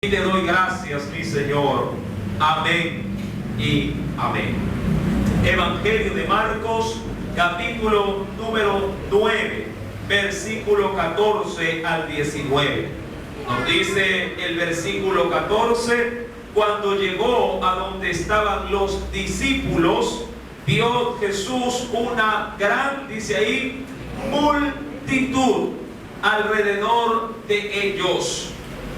Y te doy gracias, mi Señor. Amén y amén. Evangelio de Marcos, capítulo número 9, versículo 14 al 19. Nos dice el versículo 14: cuando llegó a donde estaban los discípulos, vio Jesús una gran, dice ahí, multitud alrededor de ellos,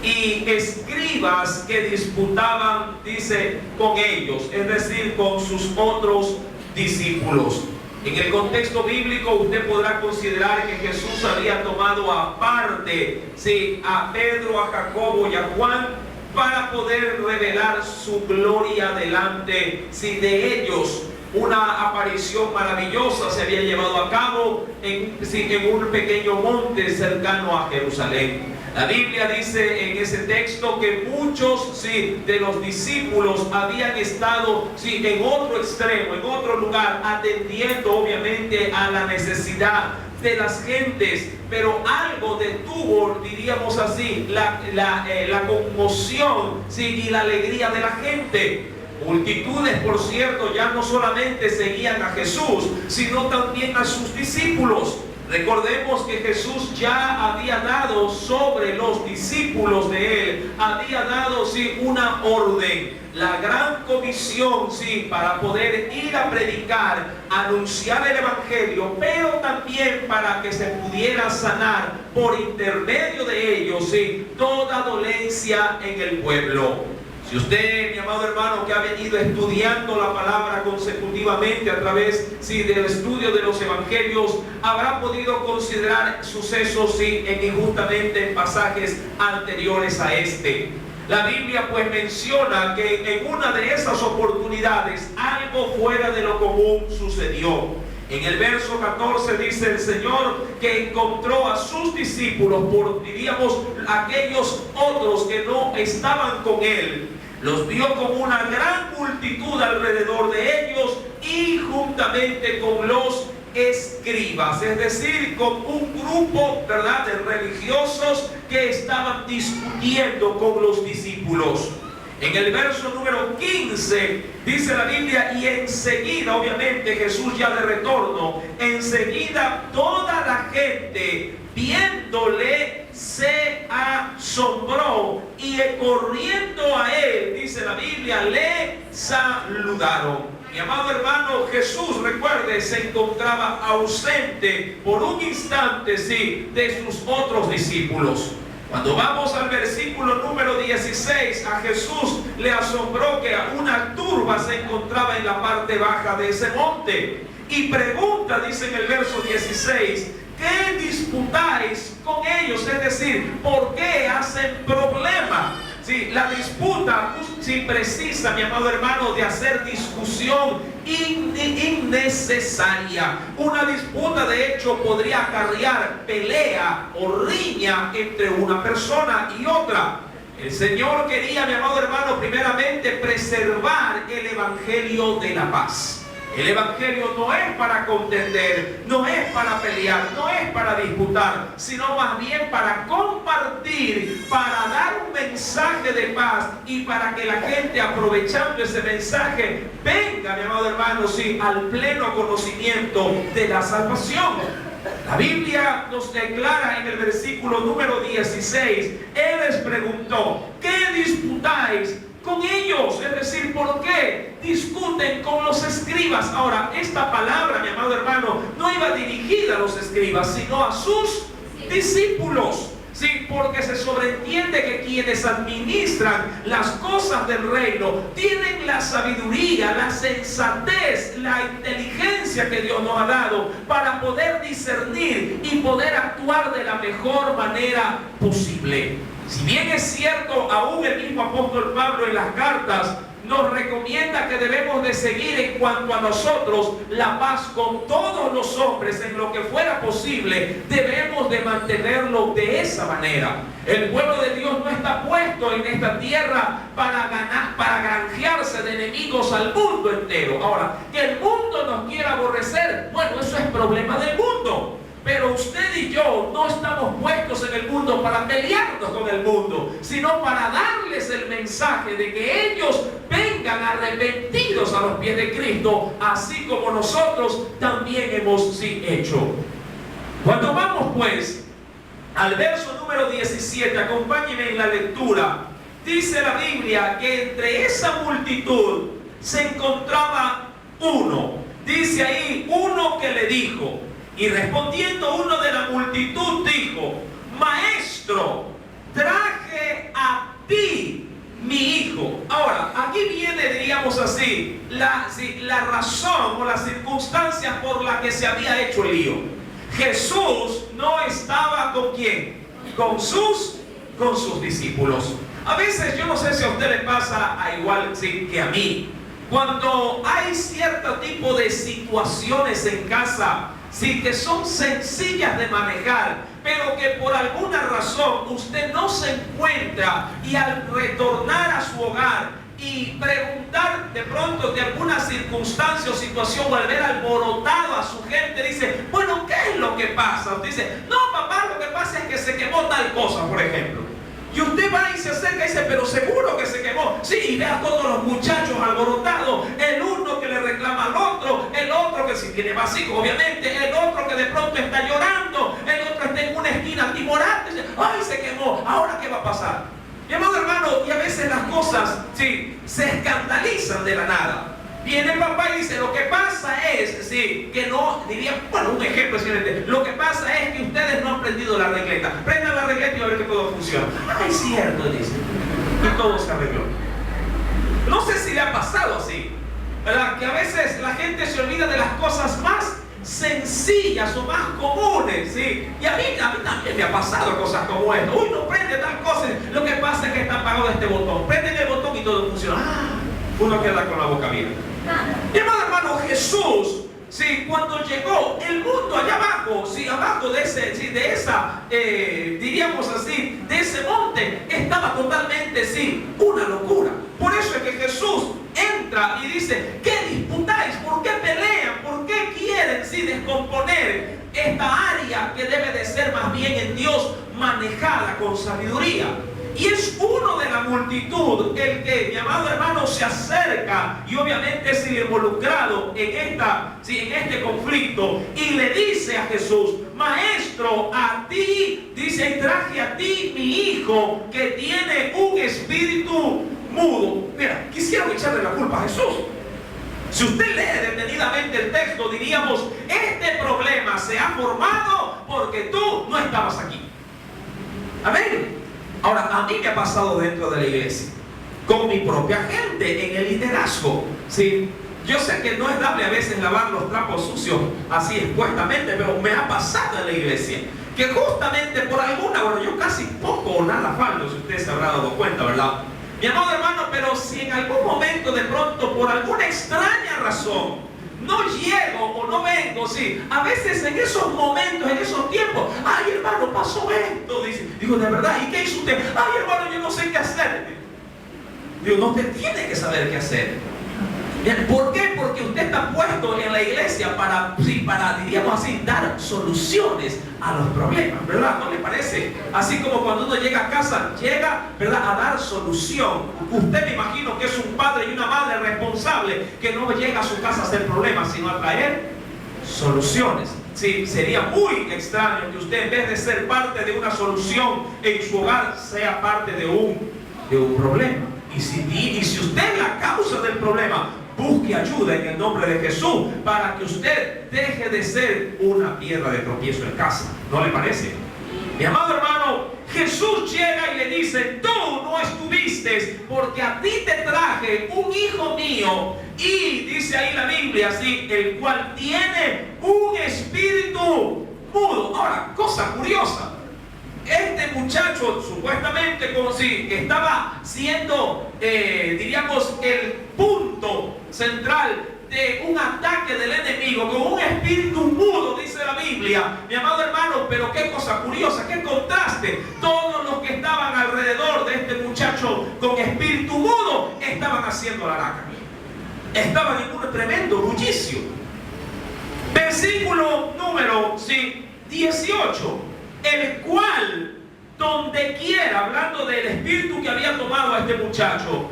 y escribas que disputaban, dice, con ellos, es decir, con sus otros discípulos. En el contexto bíblico usted podrá considerar que Jesús había tomado aparte, sí, a Pedro, a Jacobo y a Juan, para poder revelar su gloria delante, sí, de ellos. Una aparición maravillosa se había llevado a cabo en un pequeño monte cercano a Jerusalén. La Biblia dice en ese texto que muchos de los discípulos habían estado en otro extremo, en otro lugar, atendiendo obviamente a la necesidad de las gentes, pero algo detuvo, diríamos así, la conmoción y la alegría de la gente. Multitudes, por cierto, ya no solamente seguían a Jesús, sino también a sus discípulos. Recordemos que Jesús ya había dado sobre los discípulos de él, había dado una orden, la gran comisión, para poder ir a predicar, anunciar el evangelio, pero también para que se pudiera sanar por intermedio de ellos, toda dolencia en el pueblo. Si usted, mi amado hermano, que ha venido estudiando la palabra consecutivamente a través del estudio de los evangelios, habrá podido considerar sucesos justamente en pasajes anteriores a este. La Biblia pues menciona que en una de esas oportunidades algo fuera de lo común sucedió. En el verso 14 dice el Señor que encontró a sus discípulos, diríamos, aquellos otros que no estaban con él. Los vio con una gran multitud alrededor de ellos y juntamente con los escribas, es decir, con un grupo, ¿verdad?, de religiosos que estaban discutiendo con los discípulos. En el verso número 15 dice la Biblia: y enseguida, obviamente Jesús ya de retorno, enseguida toda la gente viéndole se asombró y corriendo a él, dice la Biblia, le saludaron. Mi amado hermano, Jesús, recuerde, se encontraba ausente por un instante, de sus otros discípulos. Cuando vamos al versículo número 16, a Jesús le asombró que una turba se encontraba en la parte baja de ese monte. Y pregunta, dice en el verso 16, ¿qué disputáis con ellos? Es decir, ¿por qué hacen problema? La disputa precisa, mi amado hermano, de hacer discusión innecesaria. Una disputa, de hecho, podría acarrear pelea o riña entre una persona y otra. El Señor quería, mi amado hermano, primeramente preservar el evangelio de la paz. El evangelio no es para contender, no es para pelear, no es para disputar, sino más bien para compartir, para dar un mensaje de paz y para que la gente, aprovechando ese mensaje, venga, mi amado hermano, al pleno conocimiento de la salvación. La Biblia nos declara en el versículo número 16, Él les preguntó, ¿qué disputáis con ellos? Es decir, ¿por qué discuten con los escribas? Ahora, esta palabra, mi amado hermano, no iba dirigida a los escribas, sino a sus discípulos. Porque se sobreentiende que quienes administran las cosas del reino tienen la sabiduría, la sensatez, la inteligencia que Dios nos ha dado para poder discernir y poder actuar de la mejor manera posible. Si bien es cierto, aún el mismo apóstol Pablo en las cartas nos recomienda que debemos de seguir en cuanto a nosotros la paz con todos los hombres en lo que fuera posible, debemos de mantenerlo de esa manera. El pueblo de Dios no está puesto en esta tierra para granjearse de enemigos al mundo entero. Ahora, que el mundo nos quiera aborrecer, bueno, eso es problema del mundo. pero usted y yo no estamos puestos en el mundo para pelearnos con el mundo, sino para darles el mensaje de que ellos vengan arrepentidos a los pies de Cristo, así como nosotros también hemos hecho. Cuando vamos pues al verso número 17, acompáñenme en la lectura. Dice la Biblia que entre esa multitud se encontraba uno. Dice ahí, uno que le dijo, y respondiendo uno de la multitud dijo: Maestro, traje a ti mi hijo. Ahora, aquí viene, diríamos así, la razón o las circunstancias por las que se había hecho el lío. Jesús no estaba ¿con quién? Con sus discípulos. A veces, yo no sé si a usted le pasa igual que a mí. Cuando hay cierto tipo de situaciones en casa, que son sencillas de manejar, pero que por alguna razón usted no se encuentra, y al retornar a su hogar y preguntar de pronto de alguna circunstancia o situación, o al ver alborotado a su gente, dice: bueno, ¿qué es lo que pasa? Usted dice: no, papá, lo que pasa es que se quemó tal cosa, por ejemplo. Y usted va y se acerca y dice: pero seguro que se quemó. Sí, y ve a todos los muchachos alborotados, el uno que le reclama al otro, el otro que si tiene vacío, obviamente, el otro que de pronto está llorando, el otro está en una esquina timorante, dice: ay, se quemó, ¿ahora qué va a pasar? Mi amado hermano, y a veces las cosas se escandalizan de la nada. Viene el papá y dice: lo que pasa es, que no, diría, bueno, un ejemplo excelente, lo que pasa es que ustedes no han prendido la regleta. Prendan la regleta y va a ver que todo funciona. Ah, es cierto, dice. Y todo se arregló. No sé si le ha pasado así, ¿verdad? Que a veces la gente se olvida de las cosas más sencillas o más comunes, y a mí también me ha pasado cosas como esto. Uy, no prende tal cosa, lo que pasa es que está apagado este botón. Prenden el botón y todo funciona. Uno queda con la boca abierta. Mi amado hermano, Jesús, cuando llegó, el mundo allá abajo, abajo de esa, diríamos así, de ese monte, estaba totalmente, una locura. Por eso es que Jesús entra y dice: ¿qué disputáis? ¿Por qué pelean? ¿Por qué quieren descomponer esta área que debe de ser más bien en Dios manejada con sabiduría? Y es uno de la multitud el que, mi amado hermano, se acerca y obviamente es involucrado en este conflicto, y le dice a Jesús: Maestro, a ti, dice, traje a ti mi hijo que tiene un espíritu mudo. Mira, quisiera echarle la culpa a Jesús. Si usted lee detenidamente el texto, diríamos: este problema se ha formado porque tú no estabas aquí. Amén. Ahora, a mí me ha pasado dentro de la iglesia, con mi propia gente, en el liderazgo. Yo sé que no es dable a veces lavar los trapos sucios así expuestamente, pero me ha pasado en la iglesia que justamente por alguna, bueno, yo casi poco o nada falto, si usted se habrá dado cuenta, ¿verdad? Mi amado hermano, pero si en algún momento de pronto, por alguna extraña razón, no llego o no vengo, a veces en esos momentos, en esos tiempos: ay, hermano, pasó esto, dice. Digo: ¿de verdad? ¿Y qué hizo usted? Ay, hermano, yo no sé qué hacer. Digo: no, usted tiene que saber qué hacer. ¿Por qué? Porque usted está puesto en la iglesia para, diríamos así, dar soluciones a los problemas, ¿verdad? ¿No le parece? Así como cuando uno llega a casa, llega, ¿verdad?, a dar solución. Usted, me imagino que es un padre y una madre responsable que no llega a su casa a hacer problemas, sino a traer soluciones. Sería muy extraño que usted, en vez de ser parte de una solución en su hogar, sea parte de un problema. Y si usted es la causa del problema, busque ayuda en el nombre de Jesús para que usted deje de ser una piedra de tropiezo en casa. ¿No le parece? Mi amado hermano, Jesús llega y le dice: tú no estuviste porque a ti te traje un hijo mío, y dice ahí la Biblia, el cual tiene un espíritu mudo. Ahora, cosa curiosa, este muchacho supuestamente como si estaba siendo, diríamos, el punto central de un ataque del enemigo con un espíritu mudo, dice la Biblia. Mi amado hermano, pero qué cosa curiosa, qué contraste. Todos los que estaban alrededor de este muchacho con espíritu mudo estaban haciendo la araca, estaban en un tremendo bullicio. Versículo número 18, el cual donde quiera, hablando del espíritu que había tomado a este muchacho,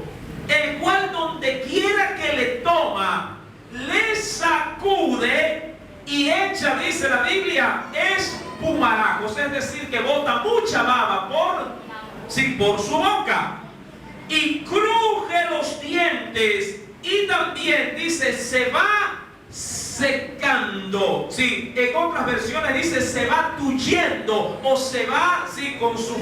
el cual donde quiera que le toma, le sacude y echa, dice la Biblia, espumarajos, es decir, que bota mucha baba por su boca, y cruje los dientes, y también dice, se va secando. Sí, en otras versiones dice se va tuyendo, o se va, sí, con sus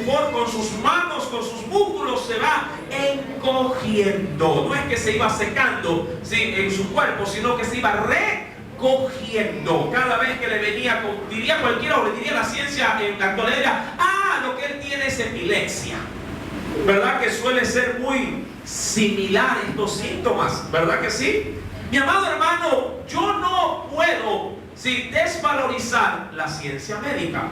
manos, con sus músculos, se va encogiendo. No es que se iba secando, sí, en su cuerpo, sino que se iba recogiendo. Cada vez que le venía, diría cualquiera, o le diría la ciencia en la actualidad, lo que él tiene es epilepsia. ¿Verdad que suele ser muy similar estos síntomas? ¿Verdad que sí? Mi amado hermano, yo no puedo desvalorizar la ciencia médica.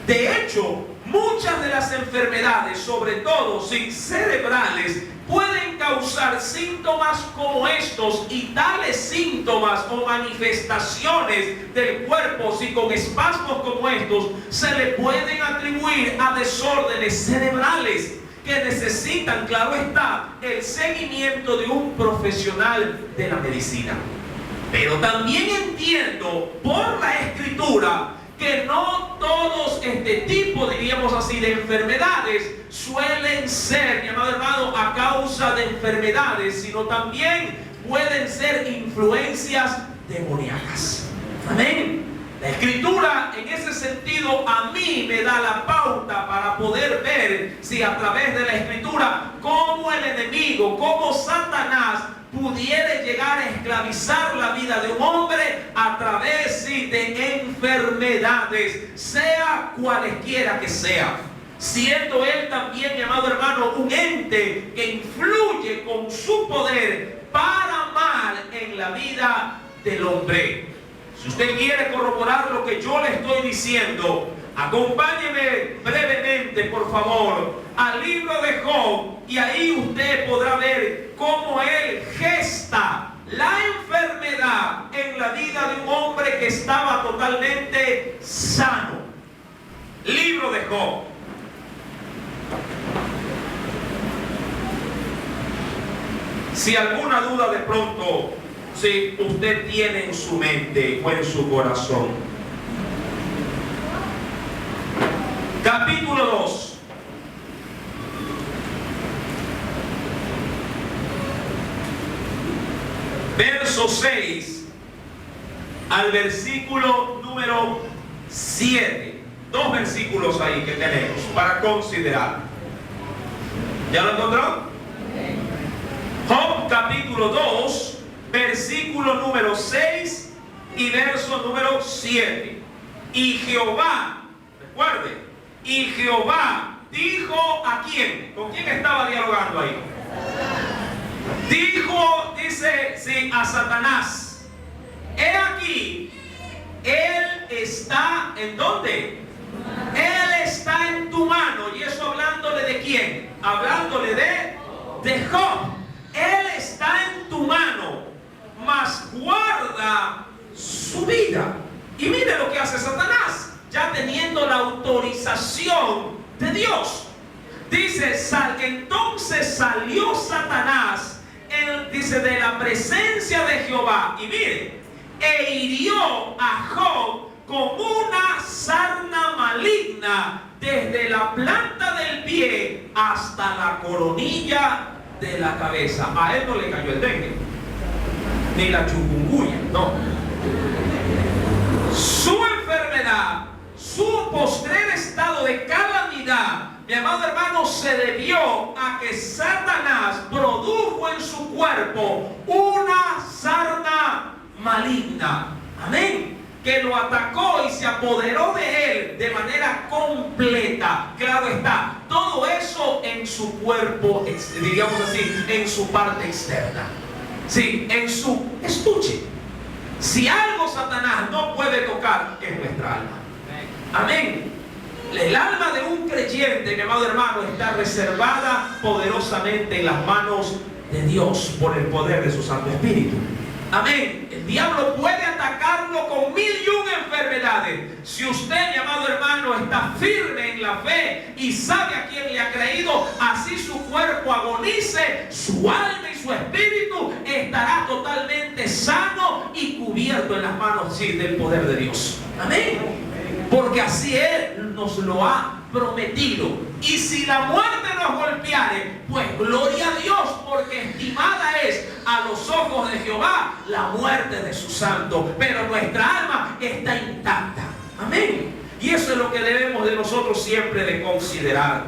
De hecho, muchas de las enfermedades, sobre todo cerebrales, pueden causar síntomas como estos, y tales síntomas o manifestaciones del cuerpo, con espasmos como estos, se le pueden atribuir a desórdenes cerebrales que necesitan, claro está, el seguimiento de un profesional de la medicina. Pero también entiendo por la Escritura que no todos este tipo, diríamos así, de enfermedades suelen ser, mi amado hermano, a causa de enfermedades, sino también pueden ser influencias demoníacas. Amén. La Escritura en ese sentido a mí me da la pauta para poder ver, a través de la Escritura, cómo el enemigo, cómo Satanás pudiera llegar a esclavizar la vida de un hombre a través de enfermedades, sea cualesquiera que sea, siendo él también, mi amado hermano, un ente que influye con su poder para mal en la vida del hombre. Si usted quiere corroborar lo que yo le estoy diciendo, acompáñeme brevemente, por favor, al libro de Job, y ahí usted podrá ver cómo él gesta la enfermedad en la vida de un hombre que estaba totalmente sano. Libro de Job. Si alguna duda de pronto usted tiene en su mente o en su corazón. Capítulo 2. Verso 6 al versículo número 7. Dos versículos ahí que tenemos para considerar. ¿Ya lo encontró? Job capítulo 2, versículo número 6 y verso número 7. Y Jehová, recuerde, y Jehová dijo ¿a quién? ¿Con quién estaba dialogando ahí? Dijo, dice, a Satanás: he aquí, él está, ¿en dónde? Él está en tu mano. Y eso hablándole de quién? Hablándole de Job. Él está en tu mano, mas guarda su vida. Y mire lo que hace Satanás, ya teniendo la autorización de Dios. Dice, entonces salió Satanás, dice, de la presencia de Jehová, y mire, e hirió a Job con una sarna maligna desde la planta del pie hasta la coronilla de la cabeza. A él no le cayó el dengue, ni la chikungunya, no. Su enfermedad, su postrer estado de calamidad, mi amado hermano, se debió a que Satanás produjo en su cuerpo una sarna maligna. Amén. Que lo atacó y se apoderó de él de manera completa. Claro está, todo eso en su cuerpo, diríamos así, en su parte externa. Sí, en su estuche. Si algo Satanás no puede tocar, es nuestra alma. Amén. El alma de un creyente, mi amado hermano, está reservada poderosamente en las manos de Dios por el poder de su Santo Espíritu. Amén. El diablo puede atacar uno con 1001 enfermedades. Si usted, mi amado hermano, está firme en la fe y sabe a quién le ha creído, así su cuerpo agonice, su alma y su espíritu estará totalmente sano y cubierto en las manos, sí, del poder de Dios. Amén. Porque así Él nos lo ha prometido. Y si la muerte nos golpeare, pues gloria a Dios, porque estimada es a los ojos de Jehová la muerte de su santo. Pero nuestra alma está intacta. Amén. Y eso es lo que debemos de nosotros siempre de considerar.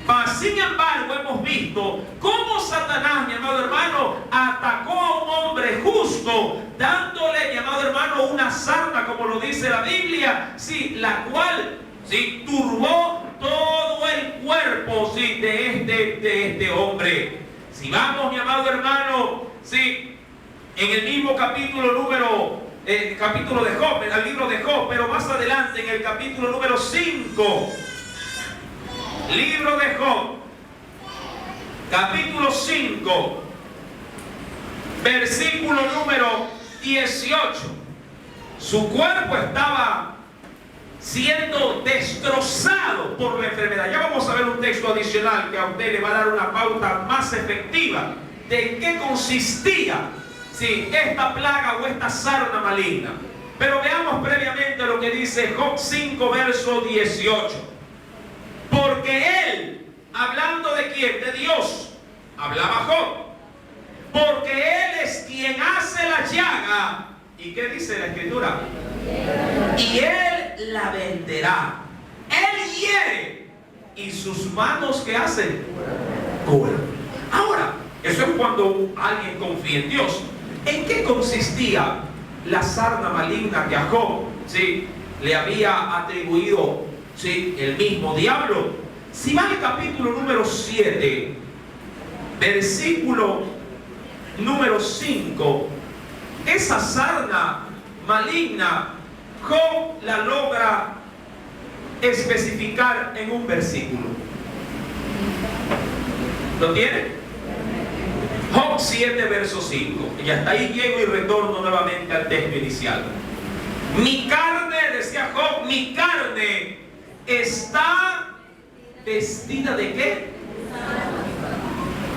Mas, sin embargo, hemos visto cómo Satanás, mi amado hermano, atacó a un hombre justo, dándole, mi amado hermano, una sarna, como lo dice la Biblia, sí, la cual sí, turbó todo el cuerpo, sí, de este hombre. Si vamos, mi amado hermano, sí, en el mismo capítulo capítulo de Job, en el libro de Job, pero más adelante en el capítulo número 5, libro de Job, capítulo 5, versículo número 18. Su cuerpo estaba siendo destrozado por la enfermedad. Ya vamos a ver un texto adicional que a usted le va a dar una pauta más efectiva de qué consistía, sí, esta plaga o esta sarna maligna. Pero veamos previamente lo que dice Job 5, verso 18. Porque Él, hablando de quién, de Dios, hablaba Job. Porque Él es quien hace la llaga. ¿Y qué dice la Escritura? Y Él la venderá. Él hiere. Y sus manos, ¿qué hacen? Curan. Ahora, eso es cuando alguien confía en Dios. ¿En qué consistía la sarna maligna que a Job, sí, le había atribuido, sí, el mismo diablo? Si va al capítulo número 7, versículo número 5, esa sarna maligna, Job la logra especificar en un versículo. ¿Lo tiene? Job 7, verso 5. Y hasta ahí llego y retorno nuevamente al texto inicial. Mi carne, decía Job, mi carne está vestida ¿de qué?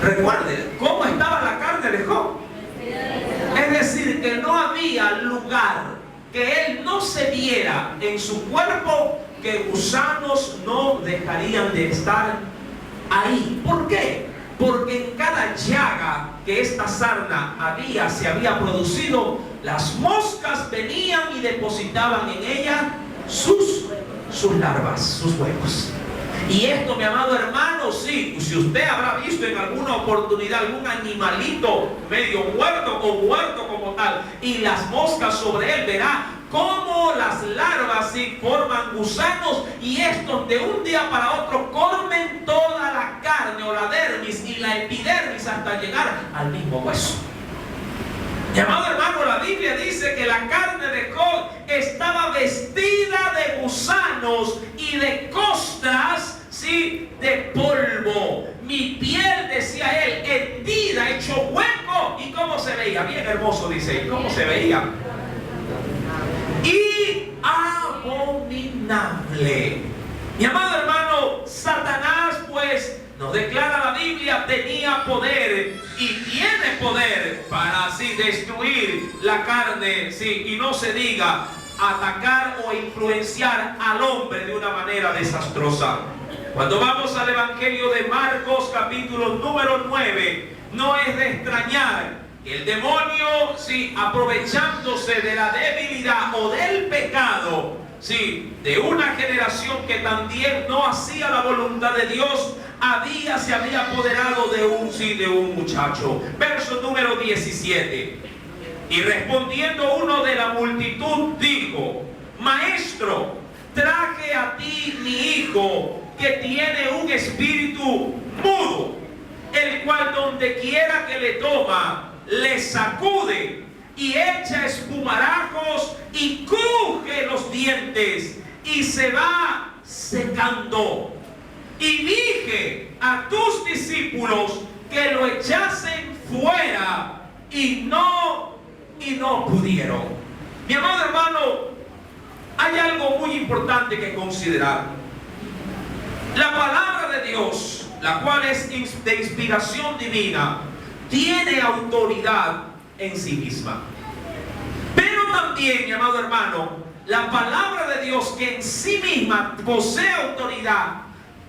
Recuerden, ¿cómo estaba la carne de Job? Es decir, que no había lugar que él no se viera en su cuerpo que gusanos no dejarían de estar ahí. ¿Por qué? Porque en cada llaga que esta sarna se había producido, las moscas venían y depositaban en ella sus larvas, sus huevos. Y esto, mi amado hermano, sí, si usted habrá visto en alguna oportunidad algún animalito medio muerto o muerto como tal, y las moscas sobre él, verá cómo las larvas sí forman gusanos, y estos de un día para otro comen toda la carne o la dermis y la epidermis hasta llegar al mismo hueso. Mi amado hermano, la Biblia dice que la carne de Job estaba vestida de gusanos y de costras, sí, de polvo. Mi piel, decía él, hendida, hecho hueco. ¿Y cómo se veía? Bien hermoso, dice él. ¿Cómo se veía? Y abominable. Mi amado hermano, Satanás, pues, nos declara la Biblia, tenía poder y tiene poder para así destruir la carne, sí, y no se diga atacar o influenciar al hombre de una manera desastrosa. Cuando vamos al Evangelio de Marcos, capítulo número 9, no es de extrañar que el demonio, sí, aprovechándose de la debilidad o del pecado, sí, de una generación que también no hacía la voluntad de Dios, se había apoderado de un muchacho. Verso número 17. Y respondiendo uno de la multitud dijo: Maestro, traje a ti mi hijo, que tiene un espíritu mudo, el cual donde quiera que le toma, le sacude y echa espumarajos y cruje los dientes y se va secando. Y dije a tus discípulos que lo echasen fuera y no pudieron. Mi amado hermano, hay algo muy importante que considerar. La palabra de Dios, la cual es de inspiración divina, tiene autoridad en sí misma. Pero también, mi amado hermano, la palabra de Dios, que en sí misma posee autoridad,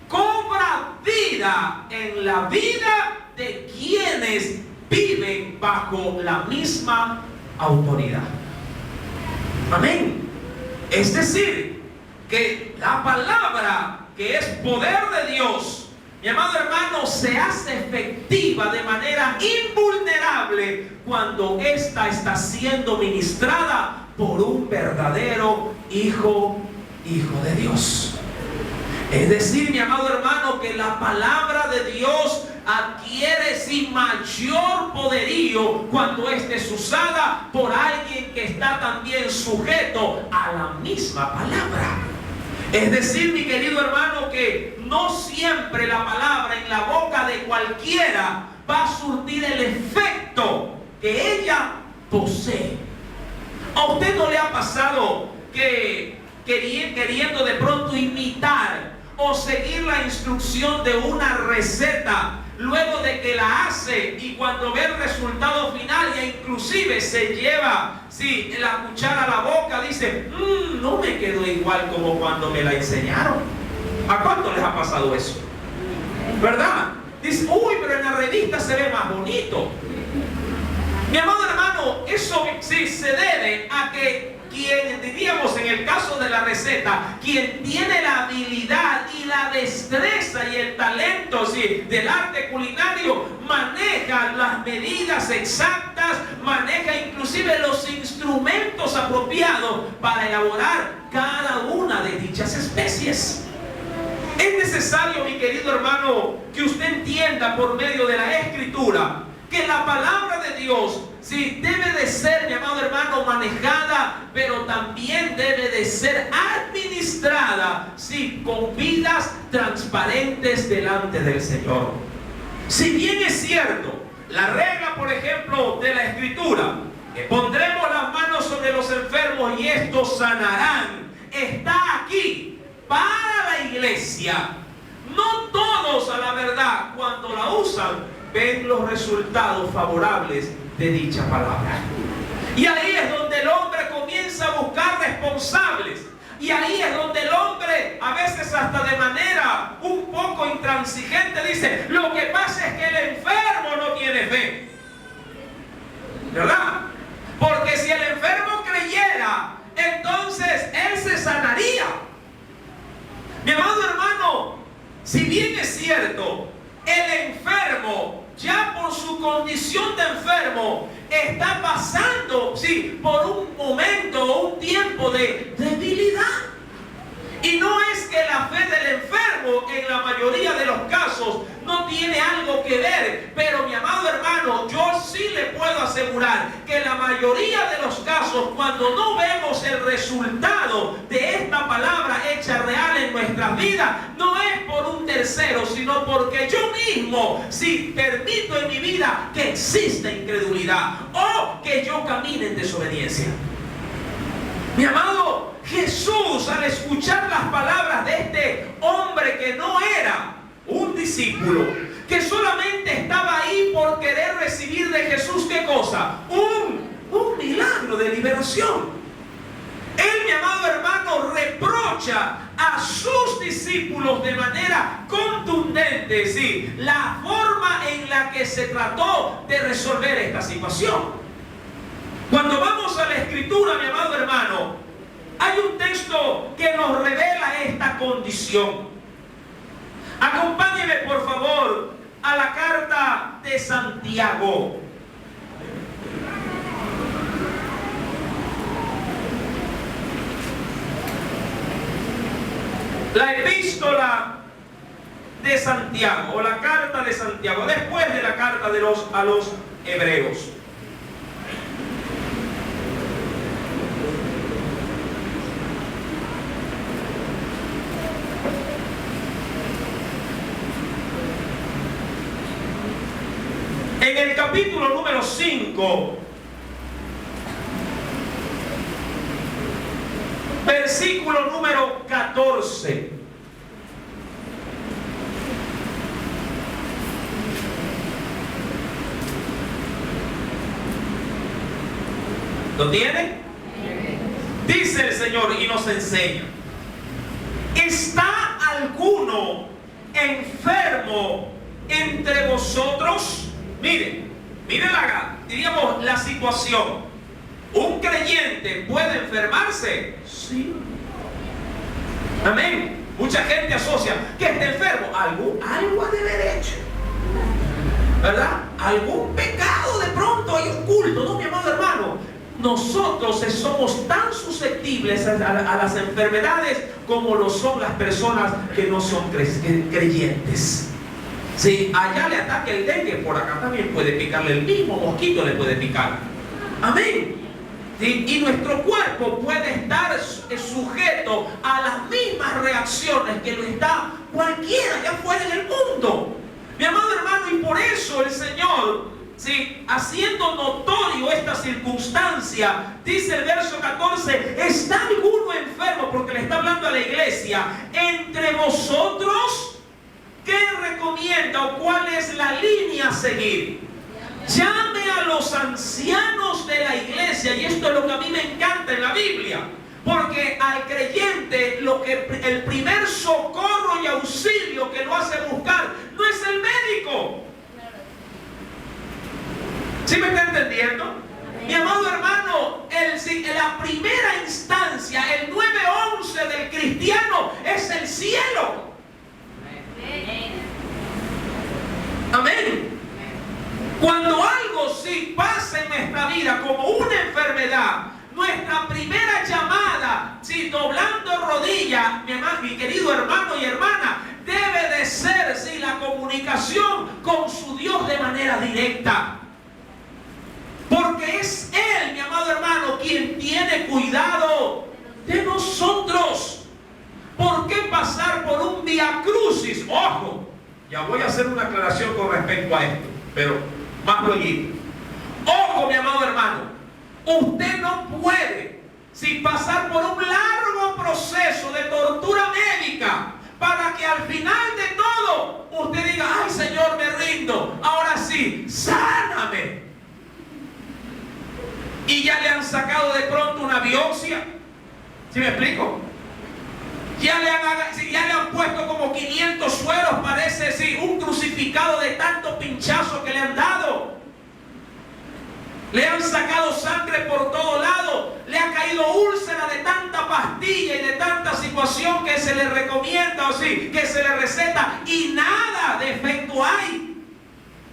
cobra vida en la vida de quienes viven bajo la misma autoridad. Amén. Es decir, que la palabra, que es poder de Dios, mi amado hermano, se hace efectiva de manera invulnerable cuando ésta está siendo ministrada por un verdadero hijo de Dios. Es decir, mi amado hermano, que la palabra de Dios adquiere sin mayor poderío cuando ésta es usada por alguien que está también sujeto a la misma palabra. Es decir, mi querido hermano, que no siempre la palabra en la boca de cualquiera va a surtir el efecto que ella posee. ¿A usted no le ha pasado que queriendo de pronto imitar o seguir la instrucción de una receta, luego de que la hace y cuando ve el resultado final ya inclusive se lleva la cuchara a la boca, dice, no me quedó igual como cuando me la enseñaron? ¿A cuánto les ha pasado eso? ¿Verdad? Dice, uy, pero en la revista se ve más bonito. Mi amado hermano, eso sí se debe a que quien, diríamos en el caso de la receta, quien tiene la habilidad y la destreza y el talento del arte culinario, maneja las medidas exactas, maneja inclusive los instrumentos apropiados para elaborar cada una de dichas especies. Es necesario, mi querido hermano, que usted entienda por medio de la Escritura que la palabra de Dios debe de ser, mi amado hermano, manejada, pero también debe de ser administrada con vidas transparentes delante del Señor. Si bien es cierto, la regla, por ejemplo, de la Escritura, que pondremos las manos sobre los enfermos y estos sanarán, está aquí para la iglesia. No todos, a la verdad, cuando la usan, ven los resultados favorables de dicha palabra. Y ahí es donde el hombre comienza a buscar responsables. Y ahí es donde el hombre, a veces hasta de manera un poco intransigente, dice, lo que pasa es que el enfermo no tiene fe. ¿Verdad? Porque si el enfermo creyera, entonces él se sanaría. Mi amado hermano, si bien es cierto, el enfermo, ya por su condición de enfermo, está pasando, por un momento o un tiempo de debilidad. Y no es que la fe del enfermo, en la mayoría de los casos, no tiene algo que ver. Pero mi amado hermano, yo sí le puedo asegurar que en la mayoría de los casos, cuando no vemos el resultado de esta palabra hecha real en nuestras vidas, no es por un tercero, sino porque yo mismo permito en mi vida que exista incredulidad o que yo camine en desobediencia. Mi amado, Jesús, al escuchar las palabras de este hombre que no era un discípulo, que solamente estaba ahí por querer recibir de Jesús, ¿qué cosa? Un milagro de liberación. Él, mi amado hermano, reprocha a sus discípulos de manera contundente, la forma en la que se trató de resolver esta situación. Cuando vamos a la Escritura, mi amado hermano, hay un texto que nos revela esta condición. Acompáñeme, por favor, a la carta de Santiago. La epístola de Santiago, o la carta de Santiago, después de la carta a los hebreos. En el capítulo número 5, Versículo número 14. ¿Lo tiene? Dice el Señor y nos enseña: ¿está alguno enfermo entre vosotros? Miren diríamos la situación. ¿Un creyente puede enfermarse? Sí. Amén. Mucha gente asocia que está enfermo. Algo ha de haber hecho, ¿verdad? Algún pecado de pronto hay oculto. No, mi amado hermano, nosotros somos tan susceptibles a las enfermedades como lo son las personas que no son creyentes. Si allá le ataca el dengue, por acá también puede picarle, el mismo mosquito le puede picar. Amén. ¿Sí? Y nuestro cuerpo puede estar sujeto a las mismas reacciones que lo está cualquiera allá afuera en el mundo. Mi amado hermano, y por eso el Señor, ¿sí?, haciendo notorio esta circunstancia, dice el verso 14: ¿está alguno enfermo? Porque le está hablando a la iglesia. Entre vosotros, ¿qué recomienda o cuál es la línea a seguir? Llame a los ancianos de la iglesia. Y esto es lo que a mí me encanta en la Biblia, porque al creyente el primer socorro y auxilio que lo hace buscar no es el médico. ¿Sí me está entendiendo? Mi amado hermano, la primera instancia, el 911 del cristiano es el cielo. Amén. Cuando algo sí pasa en nuestra vida como una enfermedad, nuestra primera llamada, si doblando rodilla, mi querido hermano y hermana, debe de ser la comunicación con su Dios de manera directa. Porque es Él, mi amado hermano, quien tiene cuidado de nosotros. ¿Por qué pasar por un viacrucis? Ojo, ya voy a hacer una aclaración con respecto a esto, pero más luego. Ojo, mi amado hermano, usted no puede pasar por un largo proceso de tortura médica para que al final de todo usted diga: ay, Señor, me rindo, ahora sí, sáname. Y ya le han sacado de pronto una biopsia. ¿Sí me explico? Ya le han puesto como 500 sueros, parece, un crucificado de tantos pinchazos que le han dado. Le han sacado sangre por todo lado. Le ha caído úlcera de tanta pastilla y de tanta situación que se le recomienda, que se le receta, y nada de efecto hay.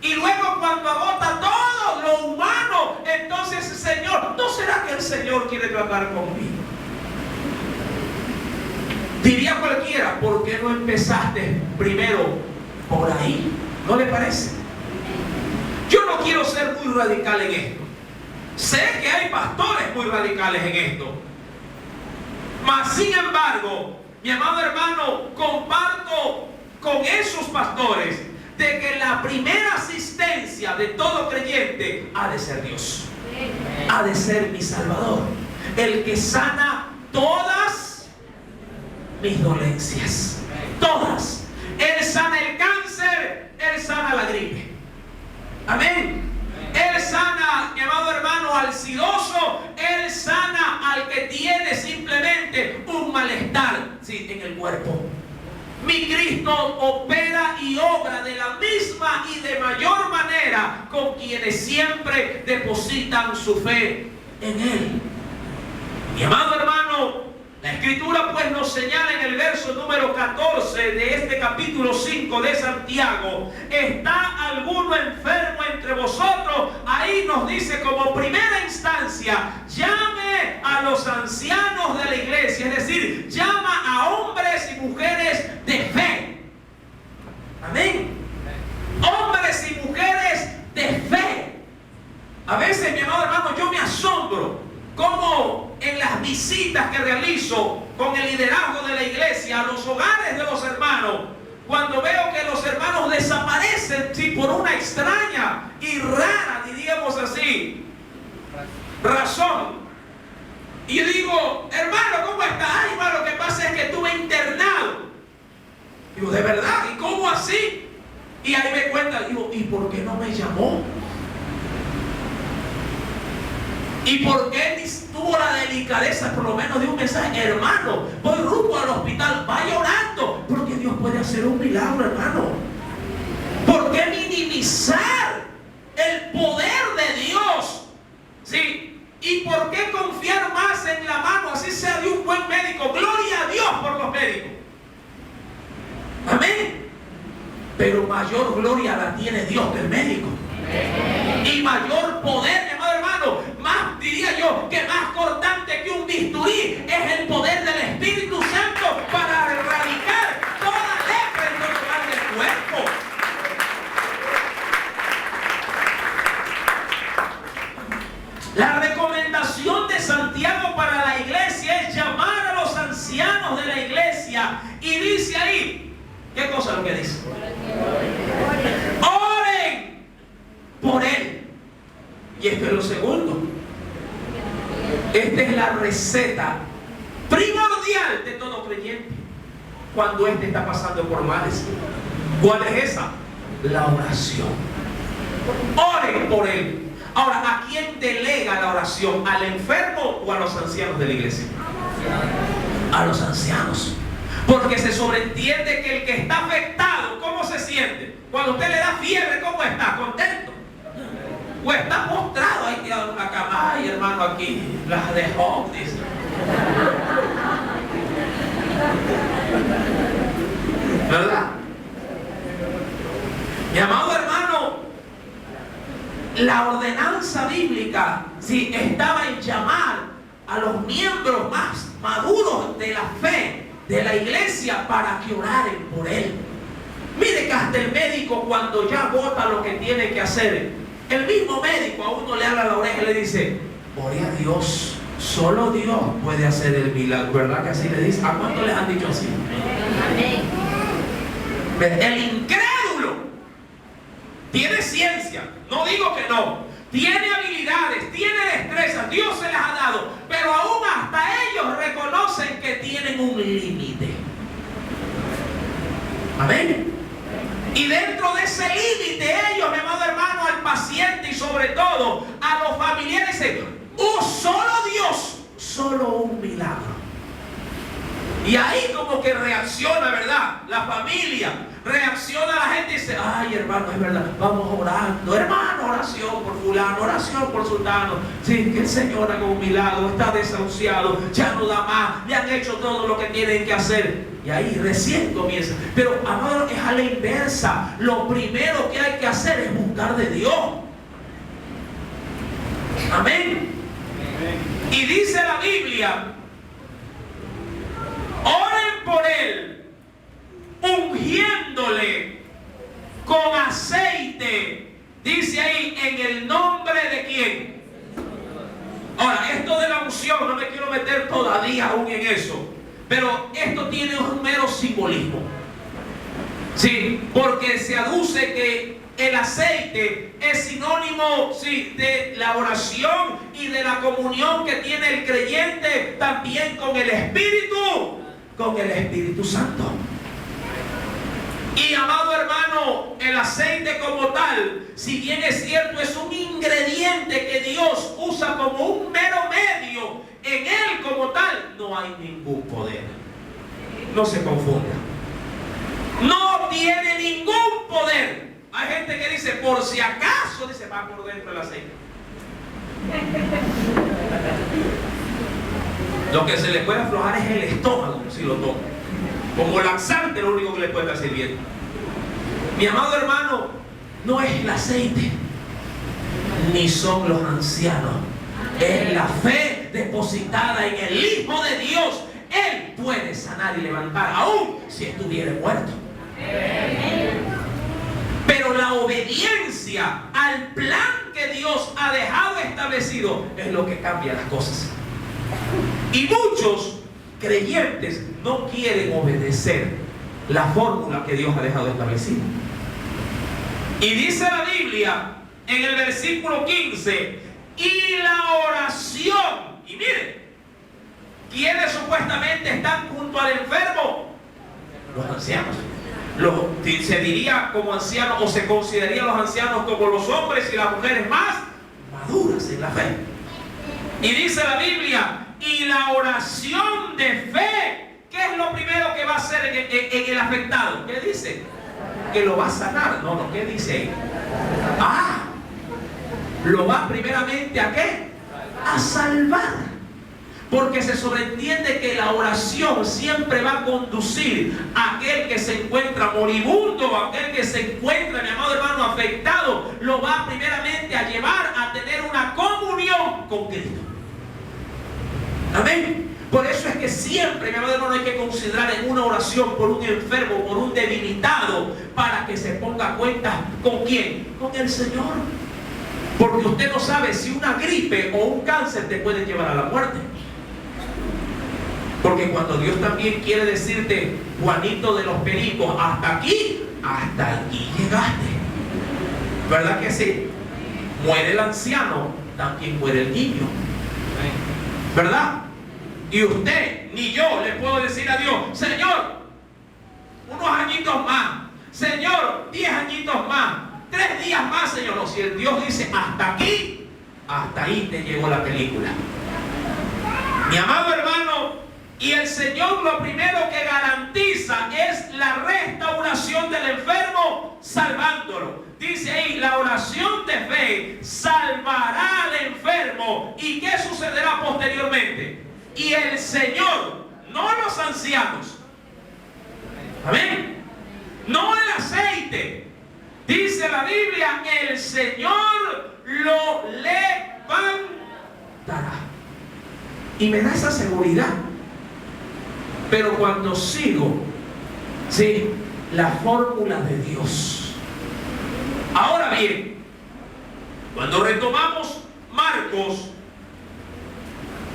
Y luego, cuando agota todo lo humano, entonces, Señor, ¿no será que el Señor quiere tratar conmigo? Diría cualquiera: ¿por qué no empezaste primero por ahí? ¿No le parece? Yo no quiero ser muy radical en esto. Sé que hay pastores muy radicales en esto. Mas, sin embargo, mi amado hermano, comparto con esos pastores de que la primera asistencia de todo creyente ha de ser Dios. Ha de ser mi Salvador, el que sana todas mis dolencias. Todas. Él sana el cáncer, Él sana la gripe. Amén. Él sana, mi amado hermano, al sidoso. Él sana al que tiene simplemente un malestar en el cuerpo. Mi Cristo opera y obra de la misma y de mayor manera con quienes siempre depositan su fe en Él. Mi amado hermano, la Escritura pues nos señala en el verso número 14 de este capítulo 5 de Santiago: ¿está alguno enfermo entre vosotros? Ahí nos dice como primera instancia: llame a los ancianos de la iglesia, es decir, llama a hombres y mujeres de fe. Amén. Hombres y mujeres de fe. A veces, mi amado hermano, yo me asombro cómo en las visitas que realizo con el liderazgo de la iglesia a los hogares de los hermanos, cuando veo que los hermanos desaparecen por una extraña y rara, diríamos así, razón, y yo digo: hermano, ¿cómo está? ¿Y por qué tuvo la delicadeza por lo menos de un mensaje? Hermano, voy rumbo al hospital, vaya orando, porque Dios puede hacer un milagro, hermano. ¿Por qué minimizar el poder de Dios? ¿Sí? ¿Y por qué confiar más en la mano, así sea de un buen médico? Gloria a Dios por los médicos. Amén. Pero mayor gloria la tiene Dios que el médico. Y mayor poder, mi amado hermano, más diría yo que más cortante que un bisturí es el poder del Espíritu Santo para erradicar toda lepra en todo lugar del cuerpo. La recomendación de Santiago para la iglesia es llamar a los ancianos de la iglesia, y dice ahí, ¿qué cosa es lo que dice? Oren por él. Y esto es lo segundo. Esta es la receta primordial de todo creyente cuando éste está pasando por males. ¿Cuál es esa? La oración. Oren por él. Ahora, ¿a quién delega la oración? ¿Al enfermo o a los ancianos de la iglesia? A los ancianos. Porque se sobreentiende que el que está afectado, ¿cómo se siente? Cuando usted le da fiebre, ¿cómo está? ¿Contento? ¿O está postrado ahí tirado en una cama? Ay, hermano, aquí las dejó, dice. ¿Verdad? Mi amado hermano, la ordenanza bíblica, sí, estaba en llamar a los miembros más maduros de la fe de la iglesia para que oraran por él. Mire que hasta el médico, cuando ya vota lo que tiene que hacer, el mismo médico a uno le habla a la oreja y le dice: ore a Dios, solo Dios puede hacer el milagro. ¿Verdad que así le dice? ¿A cuánto les han dicho así? El incrédulo tiene ciencia, no digo que no, tiene habilidades, tiene destrezas, Dios se las ha dado, pero aún hasta ellos reconocen que tienen un límite. Amén. Y dentro de ese límite ellos, mi amado hermano, al paciente y sobre todo a los familiares dicen: oh, solo Dios, solo un milagro. Y ahí como que reacciona, ¿verdad? La familia reacciona, la gente dice: ay, hermano, es verdad, vamos orando, hermano, oración por fulano, oración por sultano. Sí, que el Señor haga un milagro, está desahuciado, ya no da más, le han hecho todo lo que tienen que hacer. Y ahí recién comienza. Pero, amado, es a la inversa. Lo primero que hay que hacer es buscar de Dios. Amén. Y dice la Biblia: oren por él, ungiéndole con aceite. Dice ahí, en el nombre de quién. Ahora, esto de la unción, no me quiero meter todavía aún en eso, pero esto tiene un mero simbolismo. Sí, porque se aduce que el aceite es sinónimo, sí, de la oración y de la comunión que tiene el creyente también con el Espíritu Santo. Y, amado hermano, el aceite como tal, si bien es cierto, es un ingrediente que Dios usa como un mero medio, en él como tal no hay ningún poder. No se confunda. No tiene ningún poder. Hay gente que dice: por si acaso, dice, va por dentro el aceite. Lo que se le puede aflojar es el estómago si lo toma. Como laxante, lo único que le puede estar sirviendo. Mi amado hermano, no es el aceite, ni son los ancianos. Es la fe depositada en el Hijo de Dios. Él puede sanar y levantar, aún si estuviera muerto. Pero la obediencia al plan que Dios ha dejado establecido es lo que cambia las cosas. Y muchos creyentes no quieren obedecer la fórmula que Dios ha dejado establecida. Y dice la Biblia en el versículo 15: y la oración. Y miren, ¿quiénes supuestamente están junto al enfermo? Los ancianos. Se diría como ancianos, o se consideraría los ancianos como los hombres y las mujeres más maduras en la fe. Y dice la Biblia, y la oración de fe, ¿qué es lo primero que va a hacer en el afectado? ¿Qué dice? Que lo va a sanar. No, ¿qué dice ahí? Lo va primeramente ¿a qué? A salvar. Porque se sobreentiende que la oración siempre va a conducir a aquel que se encuentra moribundo, a aquel que se encuentra, mi amado hermano, afectado, lo va primeramente a llevar a tener una comunión con Cristo. Amén. Por eso es que siempre, mi amado hermano, hay que considerar en una oración por un enfermo, por un debilitado, para que se ponga a cuenta ¿con quién? Con el Señor. Porque usted no sabe si una gripe o un cáncer te puede llevar a la muerte. Porque cuando Dios también quiere decirte, Juanito de los Pericos, hasta aquí llegaste. ¿Verdad que sí? Muere el anciano, también muere el niño. ¿Verdad? Y usted, ni yo, le puedo decir a Dios, Señor, unos añitos más. Señor, 10 añitos más. 3 días más, Señor. No, si el Dios dice, hasta aquí, hasta ahí te llegó la película. Mi amado hermano, y el Señor lo primero que garantiza es la restauración del enfermo, salvándolo. Dice ahí, la oración de fe salvará al enfermo. ¿Y qué sucederá posteriormente? Y el Señor, no los ancianos, amén, no el aceite, dice la Biblia, el Señor lo levantará. Y me da esa seguridad. Pero cuando sigo, sí, la fórmula de Dios. Ahora bien, cuando retomamos Marcos,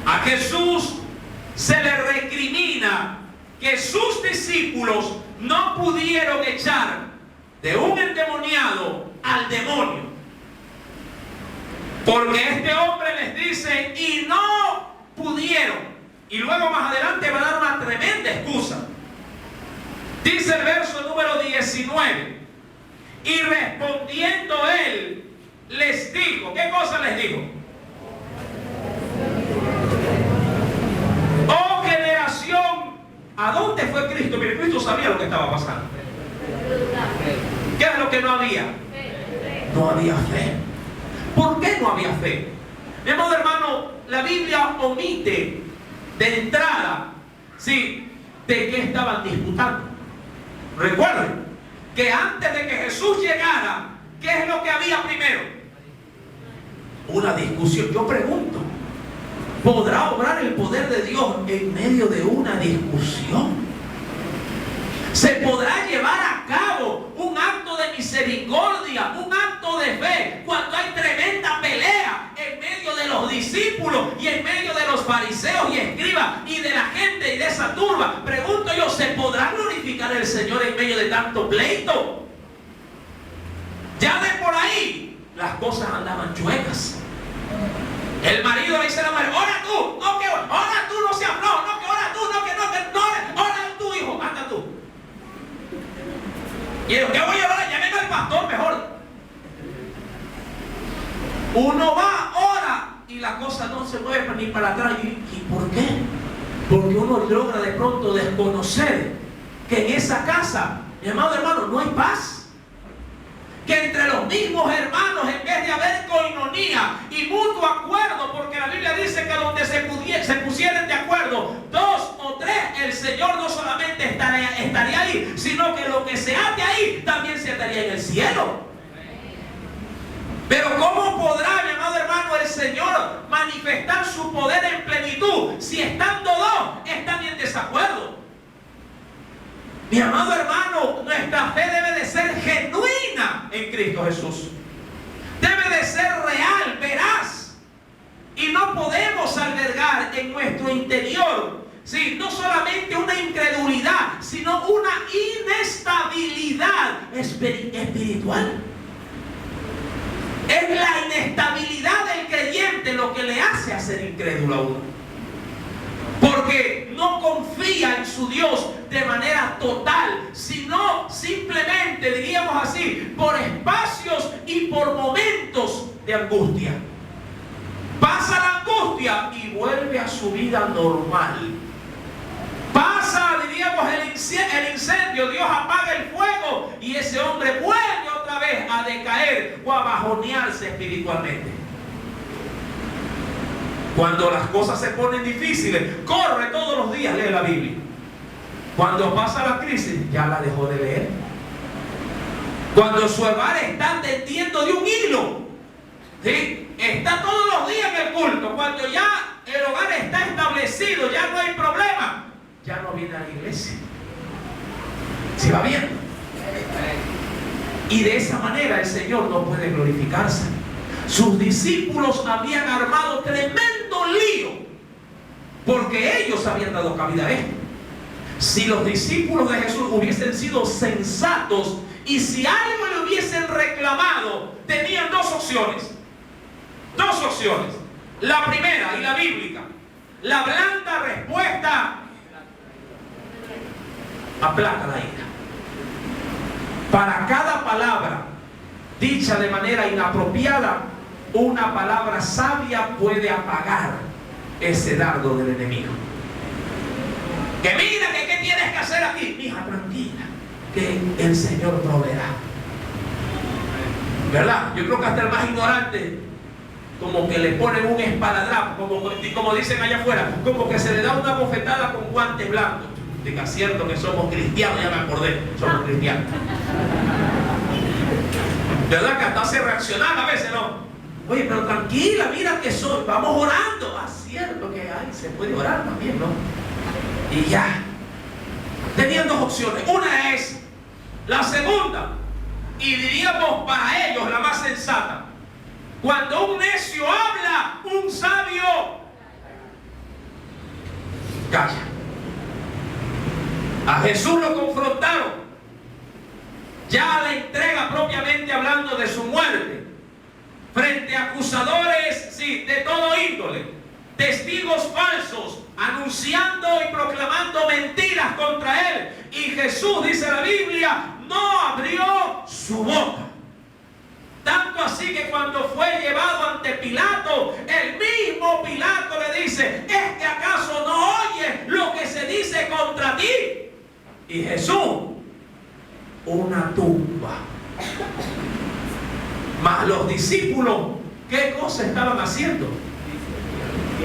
a Jesús se le recrimina que sus discípulos no pudieron echar de un endemoniado al demonio. Porque este hombre les dice, y no pudieron. Y luego más adelante va a dar una tremenda excusa. Dice el verso número 19. Y respondiendo él, les dijo. ¿Qué cosa les dijo? Oh generación. ¿A dónde fue Cristo? Mire, Cristo sabía lo que estaba pasando. ¿Qué es lo que no había? No había fe. ¿Por qué no había fe? Mi amado hermano, la Biblia omite de entrada, sí, de qué estaban disputando. Recuerden que antes de que Jesús llegara, ¿qué es lo que había primero? Una discusión. Yo pregunto, ¿podrá obrar el poder de Dios en medio de una discusión? ¿Se podrá llevar a cabo un acto de misericordia, un acto de fe, cuando hay tremenda pelea en medio de los discípulos y en medio de los fariseos y escribas y de la gente y de esa turba? Pregunto yo, ¿se podrá glorificar el Señor en medio de tanto pleito? Ya de por ahí las cosas andaban chuecas. El marido le dice a la mujer, ora tú, no que ora tú, no seas no, no que ora tú, no que ora tú, hijo, anda tú. Y yo, ¿qué voy a orar? Llámeme al pastor mejor. Uno va, ora, y la cosa no se mueve ni para atrás. ¿Y por qué? Porque uno logra de pronto desconocer que en esa casa, mi amado hermano, no hay paz. Que entre los mismos hermanos, en vez de haber coinonía y mutuo acuerdo, porque la Biblia dice que donde se pusieran de acuerdo 2 o 3, el Señor no solamente estaría ahí, sino que lo que se ate ahí también se ataría en el cielo. Pero ¿cómo podrá, mi amado hermano, el Señor manifestar su poder en plenitud si estando 2 están en desacuerdo? Mi amado hermano, nuestra fe debe de ser genuina en Cristo Jesús. Debe de ser real, veraz. Y no podemos albergar en nuestro interior, sí, no solamente una incredulidad, sino una inestabilidad espiritual. Es la inestabilidad del creyente lo que le hace a ser incrédulo a uno. Porque no confía en su Dios de manera total, sino simplemente, diríamos así, por espacios y por momentos de angustia. Pasa la angustia cambia y vuelve a su vida normal. Pasa, diríamos, el incendio, Dios apaga el fuego y ese hombre vuelve otra vez a decaer o a bajonearse espiritualmente. Cuando las cosas se ponen difíciles, corre todos los días, lee la Biblia. Cuando pasa la crisis, ya la dejó de leer. Cuando su hogar está tendiendo de un hilo, ¿sí? Está todos los días en el culto. Cuando ya el hogar está establecido, ya no hay problema, ya no viene a la iglesia. ¿Se va viendo? Y de esa manera el Señor no puede glorificarse. Sus discípulos habían armado tremendo lío porque ellos habían dado cabida a esto. Si los discípulos de Jesús hubiesen sido sensatos y si algo le hubiesen reclamado, tenían dos opciones. Dos opciones. La primera y la bíblica. La blanda respuesta: aplaca la ira. Para cada palabra dicha de manera inapropiada, una palabra sabia puede apagar ese dardo del enemigo. Que mira, que qué tienes que hacer aquí. Hija, tranquila, que el Señor proveerá. ¿Verdad? Yo creo que hasta el más ignorante, como que le ponen un esparadrapo, como dicen allá afuera, como que se le da una bofetada con guantes blancos. Diga, cierto que somos cristianos, ya me acordé, somos cristianos. ¿Verdad que hasta hace reaccionar a veces, no? Oye, pero tranquila, mira que soy, vamos orando. Ah, cierto que hay, se puede orar también, ¿no? Y ya. Tenían dos opciones. Una es la segunda, y diríamos para ellos la más sensata. Cuando un necio habla, un sabio calla. A Jesús lo confrontaron ya a la entrega propiamente hablando de su muerte, frente a acusadores, sí, de todo índole, testigos falsos, anunciando y proclamando mentiras contra él. Y Jesús, dice la Biblia, no abrió su boca. Tanto así que cuando fue llevado ante Pilato, el mismo Pilato le dice: ¿es que acaso no oyes lo que se dice contra ti? Y Jesús, una tumba. Mas los discípulos, ¿qué cosa estaban haciendo?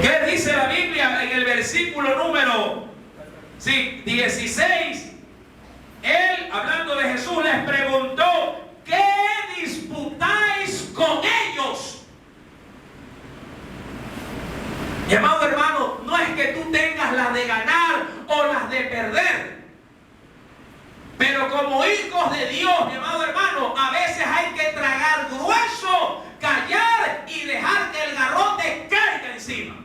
¿Qué dice la Biblia en el versículo número 16? Él, hablando de Jesús, les preguntó: ¿qué disputáis con ellos? Mi amado hermano, no es que tú tengas las de ganar o las de perder. Pero como hijos de Dios, mi amado hermano, a veces hay que tragar grueso, callar y dejar que el garrote caiga encima.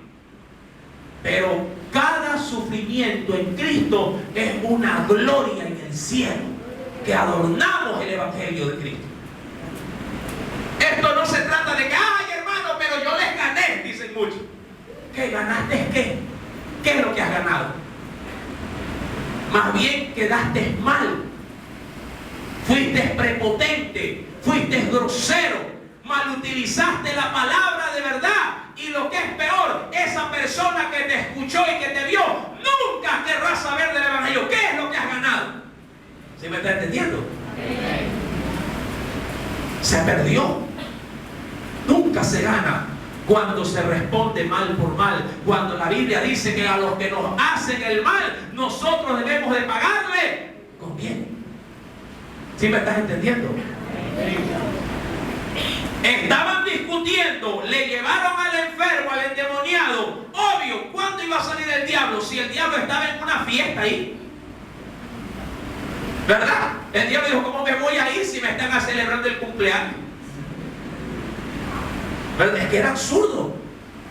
Pero cada sufrimiento en Cristo es una gloria en el cielo, que adornamos el Evangelio de Cristo. Esto no se trata de que, ay hermano, pero yo les gané, dicen muchos. ¿Qué ganaste? ¿Qué es lo que has ganado? Más bien quedaste mal. Fuiste prepotente, fuiste grosero, malutilizaste la palabra de verdad. Y lo que es peor, esa persona que te escuchó y que te vio nunca querrá saber del Evangelio. ¿Qué es lo que has ganado? ¿Sí me está entendiendo? Se perdió. Nunca se gana cuando se responde mal por mal. Cuando la Biblia dice que a los que nos hacen el mal, nosotros debemos de pagarle con bien. ¿Sí me estás entendiendo? Estaban discutiendo, le llevaron al enfermo, al endemoniado. Obvio, ¿cuándo iba a salir el diablo? Si el diablo estaba en una fiesta ahí, ¿verdad? El diablo dijo: ¿cómo me voy a ir si me están celebrando el cumpleaños? ¿Verdad? Es que era absurdo.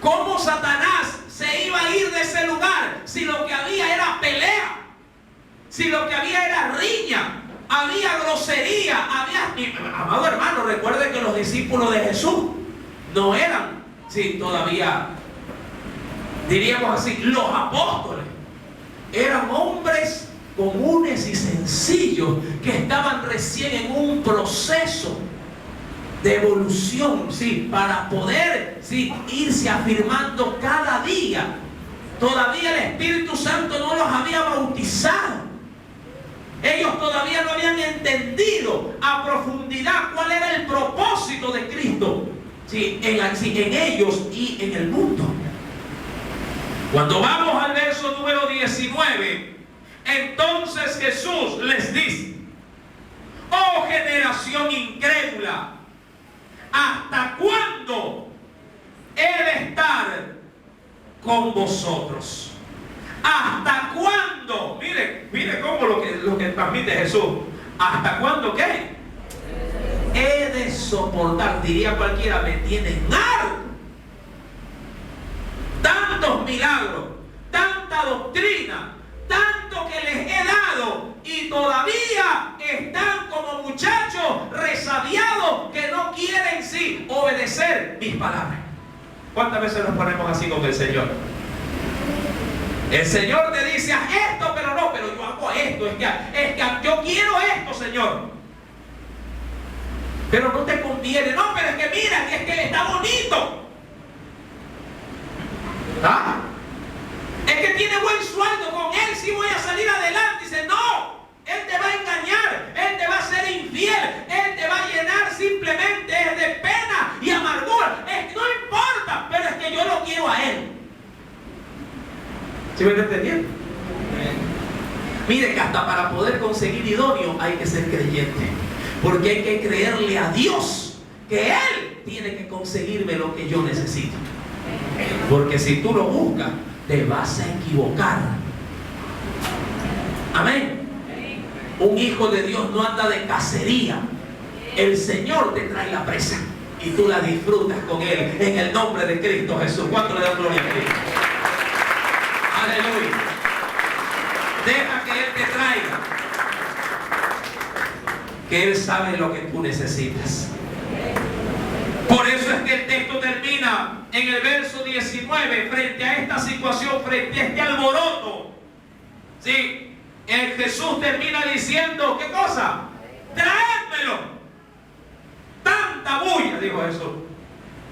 ¿Cómo Satanás se iba a ir de ese lugar si lo que había era pelea? Si lo que había era riña, había grosería, amado hermano, recuerde que los discípulos de Jesús no eran, sí, todavía, diríamos así, los apóstoles. Eran hombres comunes y sencillos que estaban recién en un proceso de evolución, ¿sí? Para poder, ¿sí?, irse afirmando cada día. Todavía el Espíritu Santo no los había bautizado. Ellos todavía no habían entendido a profundidad cuál era el propósito de Cristo, ¿sí?, en ellos y en el mundo. Cuando vamos al verso número 19, entonces Jesús les dice: oh generación incrédula, ¿hasta cuándo he de estar con vosotros? ¿Hasta cuándo? Mire cómo lo que transmite Jesús. ¿Hasta cuándo qué? He de soportar, diría cualquiera, me tienen harto. Tantos milagros, tanta doctrina, tanto que les he dado, y todavía están como muchachos resabiados que no quieren, sí, obedecer mis palabras. ¿Cuántas veces nos ponemos así con el Señor? El Señor te dice: haz esto, pero no, pero yo hago esto, es que yo quiero esto, Señor. Pero no te conviene, no, pero es que mira, es que está bonito. ¿Ah? Es que tiene buen sueldo, con él sí voy a salir adelante. Dice: no, él te va a engañar, él te va a ser infiel, él te va a llenar simplemente de pena y amargura. Es que no importa, pero es que yo lo quiero a él. ¿Sí me está entendiendo? Mire que hasta para poder conseguir idóneo hay que ser creyente, porque hay que creerle a Dios que él tiene que conseguirme lo que yo necesito. Porque si tú lo buscas, te vas a equivocar. Amén. Un hijo de Dios no anda de cacería. El Señor te trae la presa y tú la disfrutas con él, en el nombre de Cristo Jesús. ¿Cuánto le da gloria a Cristo? Aleluya. Deja que él te traiga, que él sabe lo que tú necesitas. Por eso es que el texto termina en el verso 19, frente a esta situación, frente a este alboroto. ¿Sí? El Jesús termina diciendo: ¿qué cosa? ¡Traédmelo! Tanta bulla, dijo Jesús.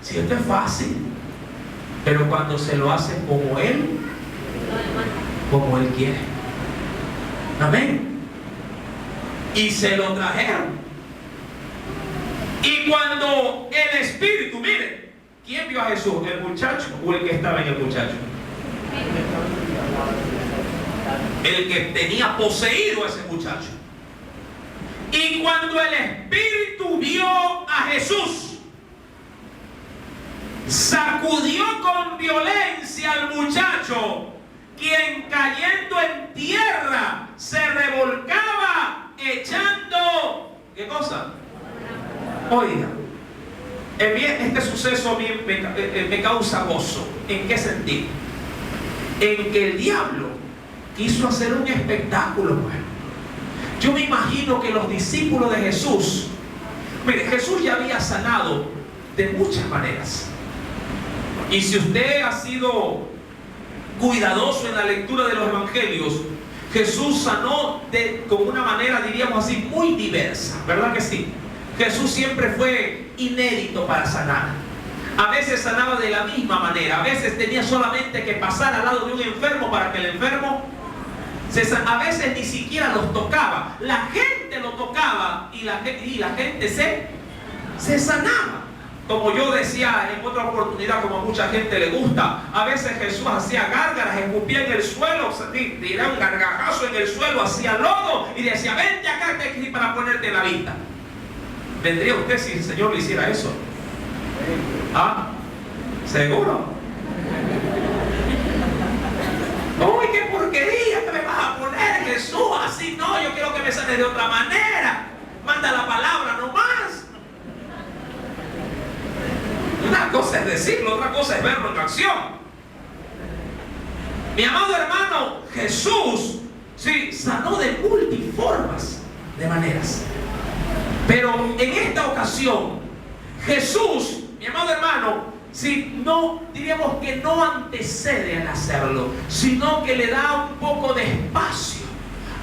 Si esto es fácil, pero cuando se lo hace como él quiere. Amén. Y se lo trajeron. Y cuando el Espíritu, mire, ¿quién vio a Jesús? ¿El muchacho o el que estaba en el muchacho? El que tenía poseído a ese muchacho. Y cuando el Espíritu vio a Jesús, sacudió con violencia al muchacho, quien cayendo en tierra se revolcaba echando, ¿qué cosa? Oiga, este suceso a mí me causa gozo. ¿En qué sentido? En que el diablo quiso hacer un espectáculo, pues. Yo me imagino que los discípulos de Jesús, mire, Jesús ya había sanado de muchas maneras. Y si usted ha sido cuidadoso en la lectura de los evangelios, Jesús sanó con una manera, diríamos así, muy diversa, ¿verdad que sí? Jesús siempre fue inédito para sanar. A veces sanaba de la misma manera, a veces tenía solamente que pasar al lado de un enfermo para que el enfermo a veces ni siquiera los tocaba, la gente lo tocaba y la gente se sanaba. Como yo decía en otra oportunidad, como a mucha gente le gusta, a veces Jesús hacía gárgaras, escupía en el suelo, tiraba un gargajazo en el suelo, hacía lodo y decía: vente acá para ponerte la vista. ¿Vendría usted si el Señor le hiciera eso? ¿Ah? ¿Seguro? ¡Uy, qué porquería que me vas a poner, Jesús! Así no, yo quiero que me sane de otra manera. Manda la palabra nomás. Una cosa es decirlo, otra cosa es verlo en acción. Mi amado hermano, Jesús, sí, sanó de multiformas de maneras. Pero en esta ocasión, Jesús, mi amado hermano, si no, diríamos que no antecede en hacerlo, sino que le da un poco de espacio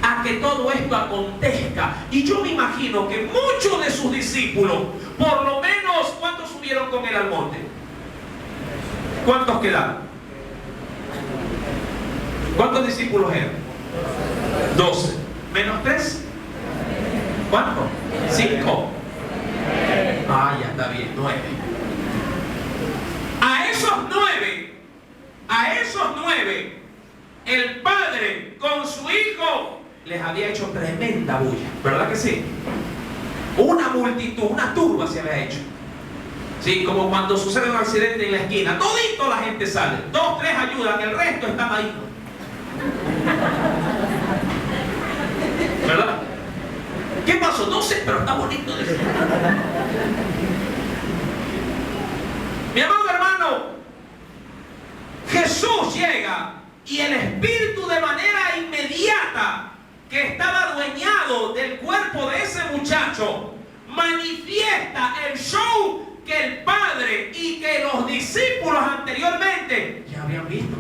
a que todo esto acontezca. Y yo me imagino que muchos de sus discípulos, por lo menos, ¿cuántos subieron con él al monte? ¿Cuántos quedaron? ¿Cuántos discípulos eran? 12. ¿Menos 3? ¿Cuánto? 5. Ah, ya está bien, 9. A esos 9, el padre con su hijo les había hecho tremenda bulla, ¿verdad que sí? Una multitud, una turba se había hecho. Sí, como cuando sucede un accidente en la esquina, todito la gente sale, 2, 3 ayudan, el resto están ahí. ¿Verdad? ¿Qué pasó? No sé, pero está bonito. Mi amado hermano, Jesús llega y el Espíritu de manera inmediata que estaba adueñado del cuerpo de ese muchacho manifiesta el show que el Padre y que los discípulos anteriormente ya habían visto.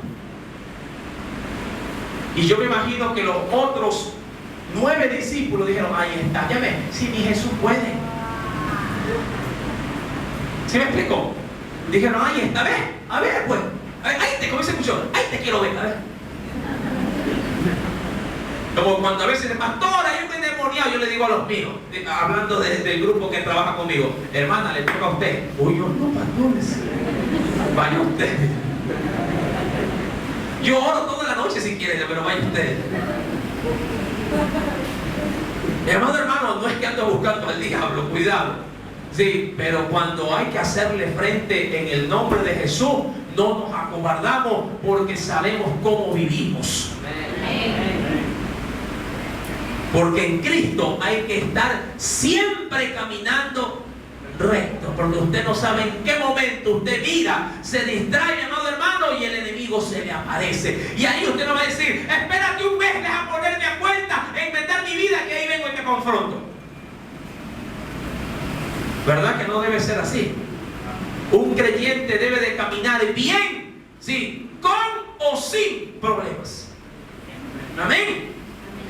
Y yo me imagino que los otros 9 discípulos dijeron, ahí está, ya ves, si mi Jesús puede. ¿Sí me explicó? Dijeron, ahí está, ves, a ver pues, ahí te, como dice mucho, ahí te quiero ver, a ver. Como cuando a veces el pastor, hay un endemoniado, yo le digo a los míos, hablando del grupo que trabaja conmigo, hermana, le toca a usted. Uy, yo no, pastores, vaya usted. Yo oro toda la noche si quiere, pero vaya usted. Mi hermano, no es que ando buscando al diablo, cuidado. Sí, pero cuando hay que hacerle frente en el nombre de Jesús, no nos acobardamos porque sabemos cómo vivimos. Porque en Cristo hay que estar siempre caminando recto, porque usted no sabe en qué momento usted mira, se distrae, mi amado hermano, y el enemigo se le aparece. Y ahí usted no va a decir, espérate un mes, deja ponerme a cuenta, enmendar mi vida, que ahí vengo y te confronto. ¿Verdad que no debe ser así? Un creyente debe de caminar bien, sí, con o sin problemas. Amén.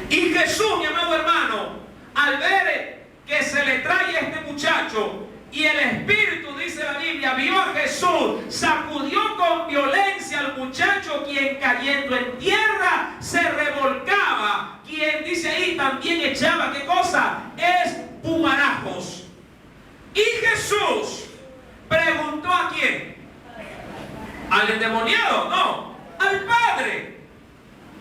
Y Jesús, mi amado hermano, al ver que se le trae a este muchacho y el Espíritu, dice la Biblia, vio a Jesús, sacudió con violencia al muchacho, quien cayendo en tierra se revolcaba, quien dice ahí también echaba, ¿qué cosa? Espumarajos. Y Jesús preguntó a quién, al endemoniado, no, al Padre.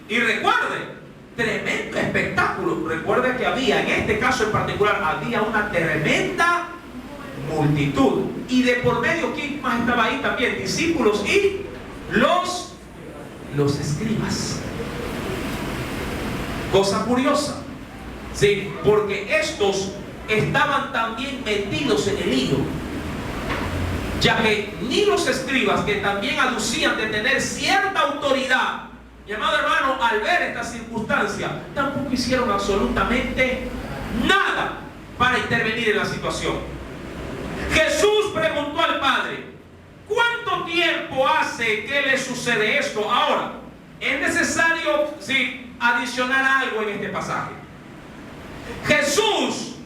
Y recuerde, tremendo espectáculo. Recuerde que había, en este caso en particular, había una tremenda multitud. Y de por medio, ¿quién más estaba ahí también? Discípulos y los escribas. Cosa curiosa, sí, porque estos estaban también metidos en el lío, ya que ni los escribas, que también aducían de tener cierta autoridad, mi amado hermano, al ver esta circunstancia, tampoco hicieron absolutamente nada para intervenir en la situación. Jesús preguntó al Padre, ¿cuánto tiempo hace que le sucede esto? Ahora, es necesario, sí, adicionar algo en este pasaje. Jesús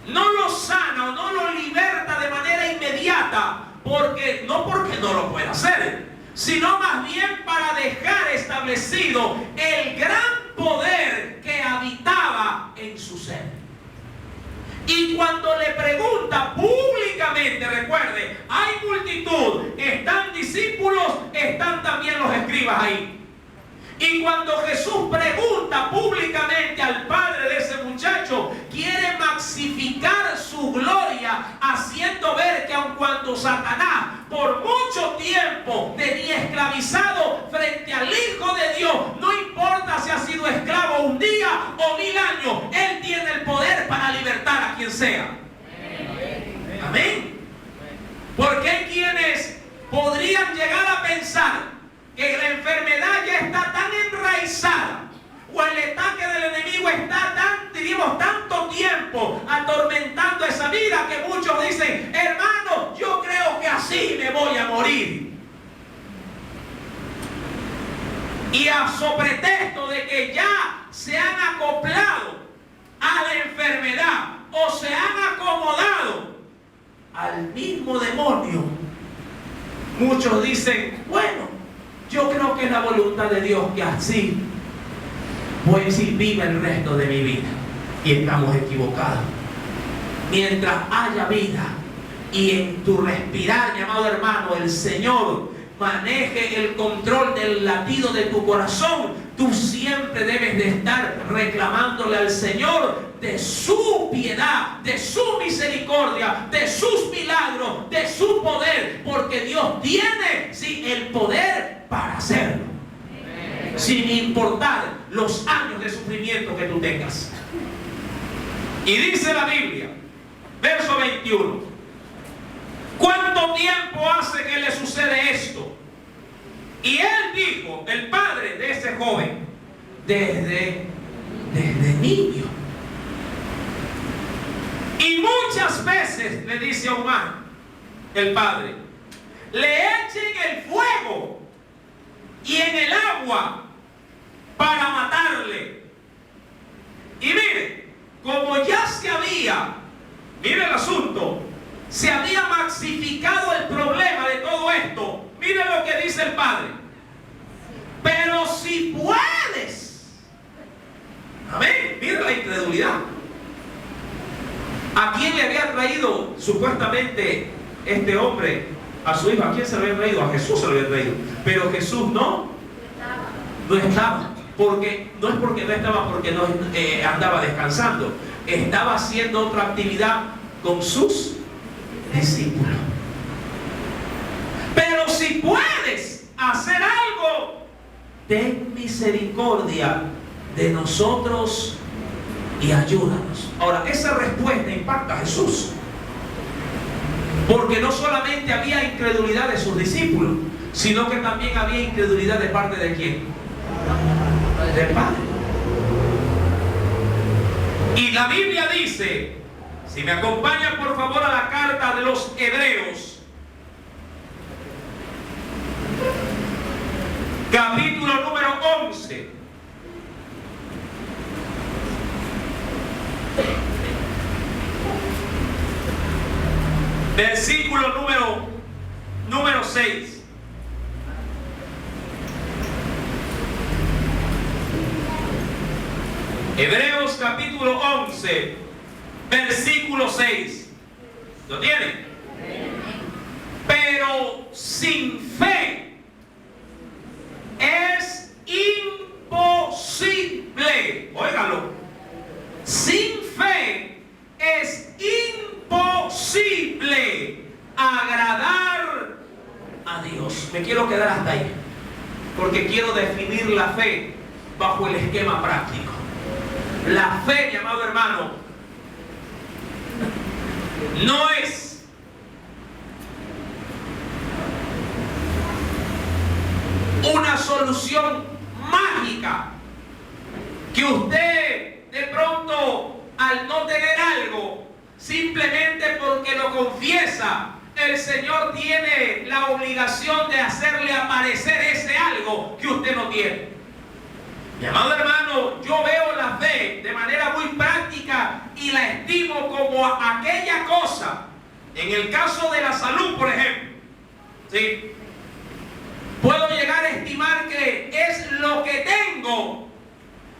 no lo sana o no lo liberta de manera inmediata, no porque no lo pueda hacer, sino más bien para dejar establecido el gran poder que habitaba en su ser. Y cuando le pregunta públicamente, recuerde, hay multitud, están discípulos, están también los escribas ahí. Y cuando Jesús pregunta públicamente al padre de ese muchacho, quiere maxificar su gloria, haciendo ver que aun cuando Satanás por mucho tiempo tenía esclavizado frente al Hijo de Dios, no importa si ha sido esclavo un día o 1000 años, Él tiene el poder para libertar a quien sea. Amén. Porque hay quienes podrían llegar a pensar que la enfermedad ya está tan enraizada, o el ataque del enemigo está tanto tiempo atormentando esa vida, que muchos dicen, hermano, yo creo que así me voy a morir. Y a sobretexto de que ya se han acoplado a la enfermedad o se han acomodado al mismo demonio. Muchos dicen, bueno, yo creo que es la voluntad de Dios que así voy a decir viva el resto de mi vida. Y estamos equivocados. Mientras haya vida y en tu respirar, mi amado hermano, el Señor maneje el control del latido de tu corazón, tú siempre debes de estar reclamándole al Señor de su piedad, de su misericordia, de sus milagros, de su poder, porque Dios tiene, sí, el poder para hacerlo, sin importar los años de sufrimiento que tú tengas. Y dice la Biblia, verso 21, ¿cuánto tiempo hace que le sucede esto? Y él dijo, el padre de ese joven, desde niño. Y muchas veces le dice a Omar, el padre, le echen el fuego y en el agua para matarle. Y mire, como ya se había, mire el asunto, se había maxificado el problema de todo esto. Mire lo que dice el padre. Pero si puedes. Amén. Mire la incredulidad. ¿A quién le había traído supuestamente este hombre a su hijo? ¿A quién se lo había traído? A Jesús se lo había traído. Pero Jesús no estaba. Porque no es porque no estaba, porque no andaba descansando. Estaba haciendo otra actividad con sus discípulos. Pero si puedes hacer algo, ten misericordia de nosotros y ayúdanos. Ahora, esa respuesta impacta a Jesús, porque no solamente había incredulidad de sus discípulos, sino que también había incredulidad de parte de ¿quién? Del Padre. Y la Biblia dice, si me acompañan por favor a la carta de los Hebreos, capítulo número 11. Versículo número 6. Hebreos capítulo 11, versículo 6. ¿Lo tienen? Pero sin fe es imposible. Óigalo. Sin fe es imposible agradar a Dios. Me quiero quedar hasta ahí, porque quiero definir la fe bajo el esquema práctico. La fe, mi amado hermano, no es una solución mágica que usted de pronto, al no tener algo, simplemente porque lo confiesa, el Señor tiene la obligación de hacerle aparecer ese algo que usted no tiene. Mi amado hermano, yo veo la fe de manera muy práctica y la estimo como aquella cosa, en el caso de la salud, por ejemplo, ¿sí? Puedo llegar a estimar que es lo que tengo,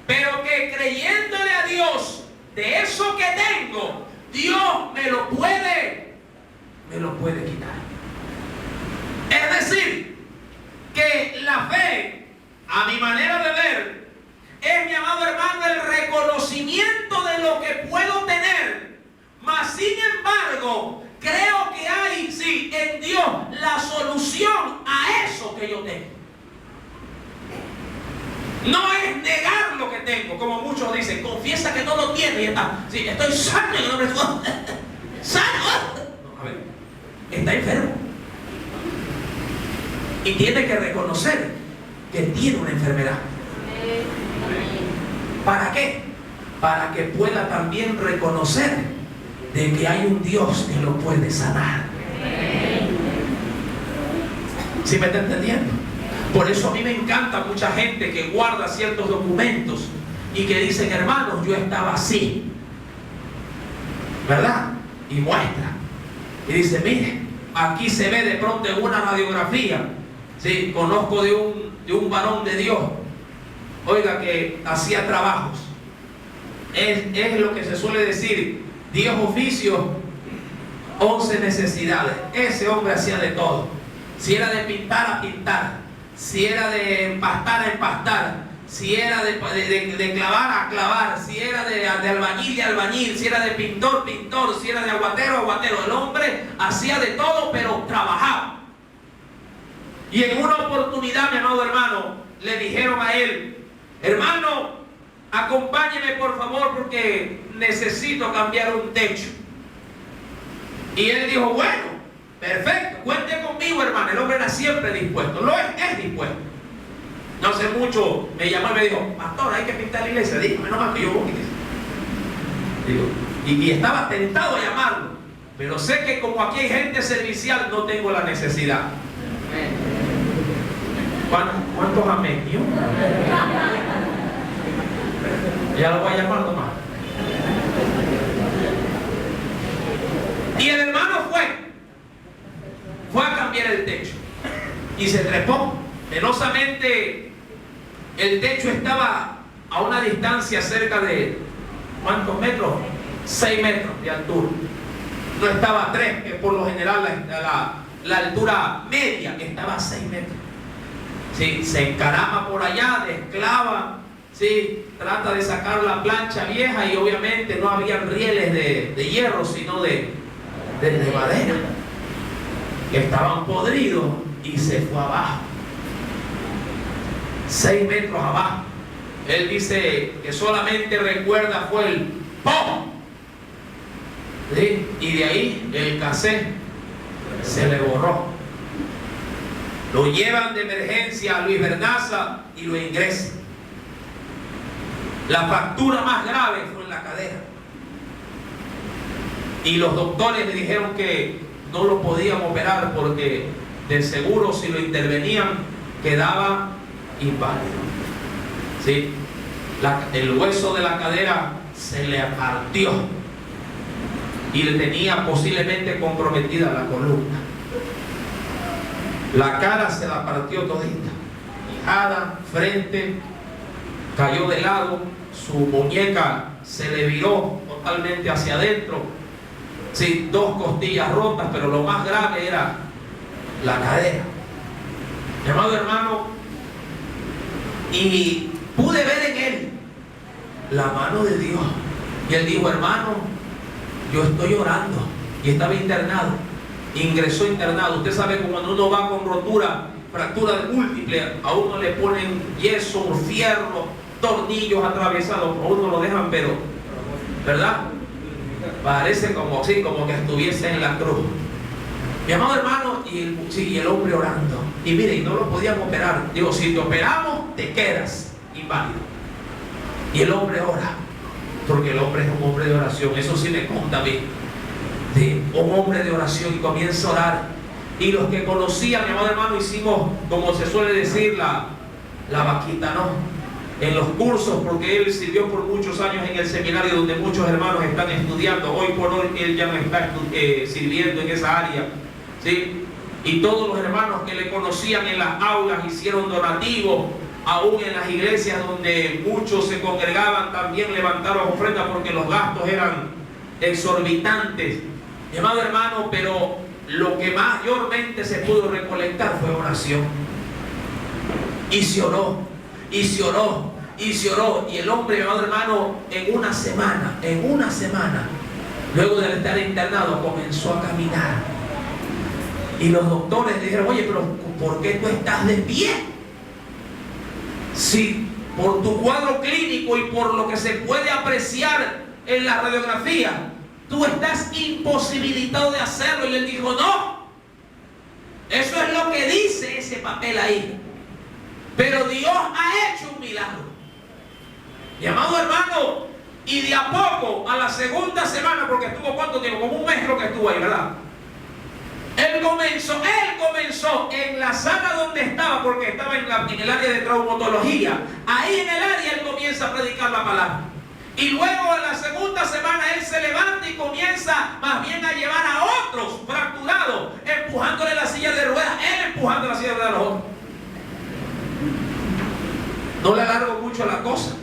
pero que creyéndole a Dios de eso que tengo, Dios me lo puede quitar. Es decir, que la fe, a mi manera de ver, es, mi amado hermano, el reconocimiento de lo que puedo tener, mas sin embargo creo que hay, sí, en Dios la solución a eso que yo tengo. No es negar lo que tengo, como muchos dicen, confiesa que no lo tiene y está. Sí, estoy sano en el nombre de Dios. ¡Sano! No, a ver, está enfermo. Y tiene que reconocer que tiene una enfermedad. ¿Para qué? Para que pueda también reconocer de que hay un Dios que lo puede sanar. ¿Sí me está entendiendo? Por eso a mí me encanta mucha gente que guarda ciertos documentos y que dicen, hermanos, yo estaba así, ¿verdad? Y muestra. Y dice, mire, aquí se ve de pronto en una radiografía, ¿sí? Conozco de un varón de Dios, oiga, que hacía trabajos. Es lo que se suele decir, 10 oficios, 11 necesidades. Ese hombre hacía de todo. Si era de pintar, a pintar. Si era de empastar, a empastar. Si era de clavar, a clavar. Si era de albañil, albañil. Si era de pintor, pintor. Si era de aguatero, aguatero. El hombre hacía de todo, pero trabajaba. Y en una oportunidad, mi amado hermano, le dijeron a él, hermano, acompáñeme por favor porque necesito cambiar un techo. Y él dijo, bueno, perfecto, cuente conmigo, hermano. El hombre era siempre dispuesto, es dispuesto. No hace mucho me llamó y me dijo, pastor, hay que pintar la iglesia. Digo, menos mal que yo voy. Digo, y estaba tentado a llamarlo, pero sé que como aquí hay gente servicial, no tengo la necesidad. ¿Cuántos amén? Ya lo voy a llamar nomás. Y el hermano fue a cambiar el techo y se trepó. Penosamente el techo estaba a una distancia cerca de ¿cuántos metros? 6 metros de altura. No estaba a 3, que por lo general la altura media estaba a 6 metros. ¿Sí? Se encarama por allá, desclava, ¿sí? Trata de sacar la plancha vieja y obviamente no había rieles de hierro, sino de madera, que estaban podridos, y se fue abajo, 6 metros abajo. Él dice que solamente recuerda fue el ¡pum! ¿Sí? Y de ahí el cassette se le borró. Lo llevan de emergencia a Luis Bernaza y lo ingresan. La fractura más grave fue en la cadera. Y los doctores le dijeron que no lo podían operar porque de seguro si lo intervenían quedaba inválido. ¿Sí? El hueso de la cadera se le partió y le tenía posiblemente comprometida la columna. La cara se la partió todita, quijada, frente, cayó de lado, su muñeca se le viró totalmente hacia adentro. Sí, 2 costillas rotas, pero lo más grave era la cadera. Mi amado hermano, y pude ver en él la mano de Dios. Y él dijo, hermano, yo estoy orando. Y estaba internado, ingresó internado. Usted sabe que cuando uno va con rotura, fractura múltiple, a uno le ponen yeso, fierro, tornillos atravesados, a uno lo dejan, pero, ¿verdad? Parece como así, como que estuviese en la cruz. Mi amado hermano, y el hombre orando. Y mire, no lo podían operar. Digo, si te operamos, te quedas inválido. Y el hombre ora, porque el hombre es un hombre de oración. Eso sí me conta a mí. Sí, un hombre de oración, y comienza a orar. Y los que conocían, mi amado hermano, hicimos, como se suele decir, la vaquita, ¿no? En los cursos, porque él sirvió por muchos años en el seminario donde muchos hermanos están estudiando. Hoy por hoy él ya no está sirviendo en esa área, ¿sí? Y todos los hermanos que le conocían en las aulas hicieron donativos. Aún en las iglesias donde muchos se congregaban también levantaron ofrendas porque los gastos eran exorbitantes. Mi amado hermano, pero lo que mayormente se pudo recolectar fue oración. Y se oró, y se oró, y se oró. Y el hombre, mi amado hermano, en una semana, luego de estar internado, comenzó a caminar. Y los doctores le dijeron, oye, pero ¿por qué tú estás de pie? Si por tu cuadro clínico y por lo que se puede apreciar en la radiografía, tú estás imposibilitado de hacerlo. Y él dijo, no, eso es lo que dice ese papel ahí, pero Dios ha hecho un milagro. Mi amado hermano, y de a poco, a la segunda semana, porque estuvo ¿cuánto tiempo? Como un mes creo que estuvo ahí, ¿verdad? Él comenzó en la sala donde estaba, porque estaba en el área de traumatología. Ahí en el área él comienza a predicar la palabra. Y luego en la segunda semana él se levanta y comienza más bien a llevar a otros fracturados, empujándole la silla de ruedas, él empujando la silla de ruedas a los otros. No le alargo mucho la cosa.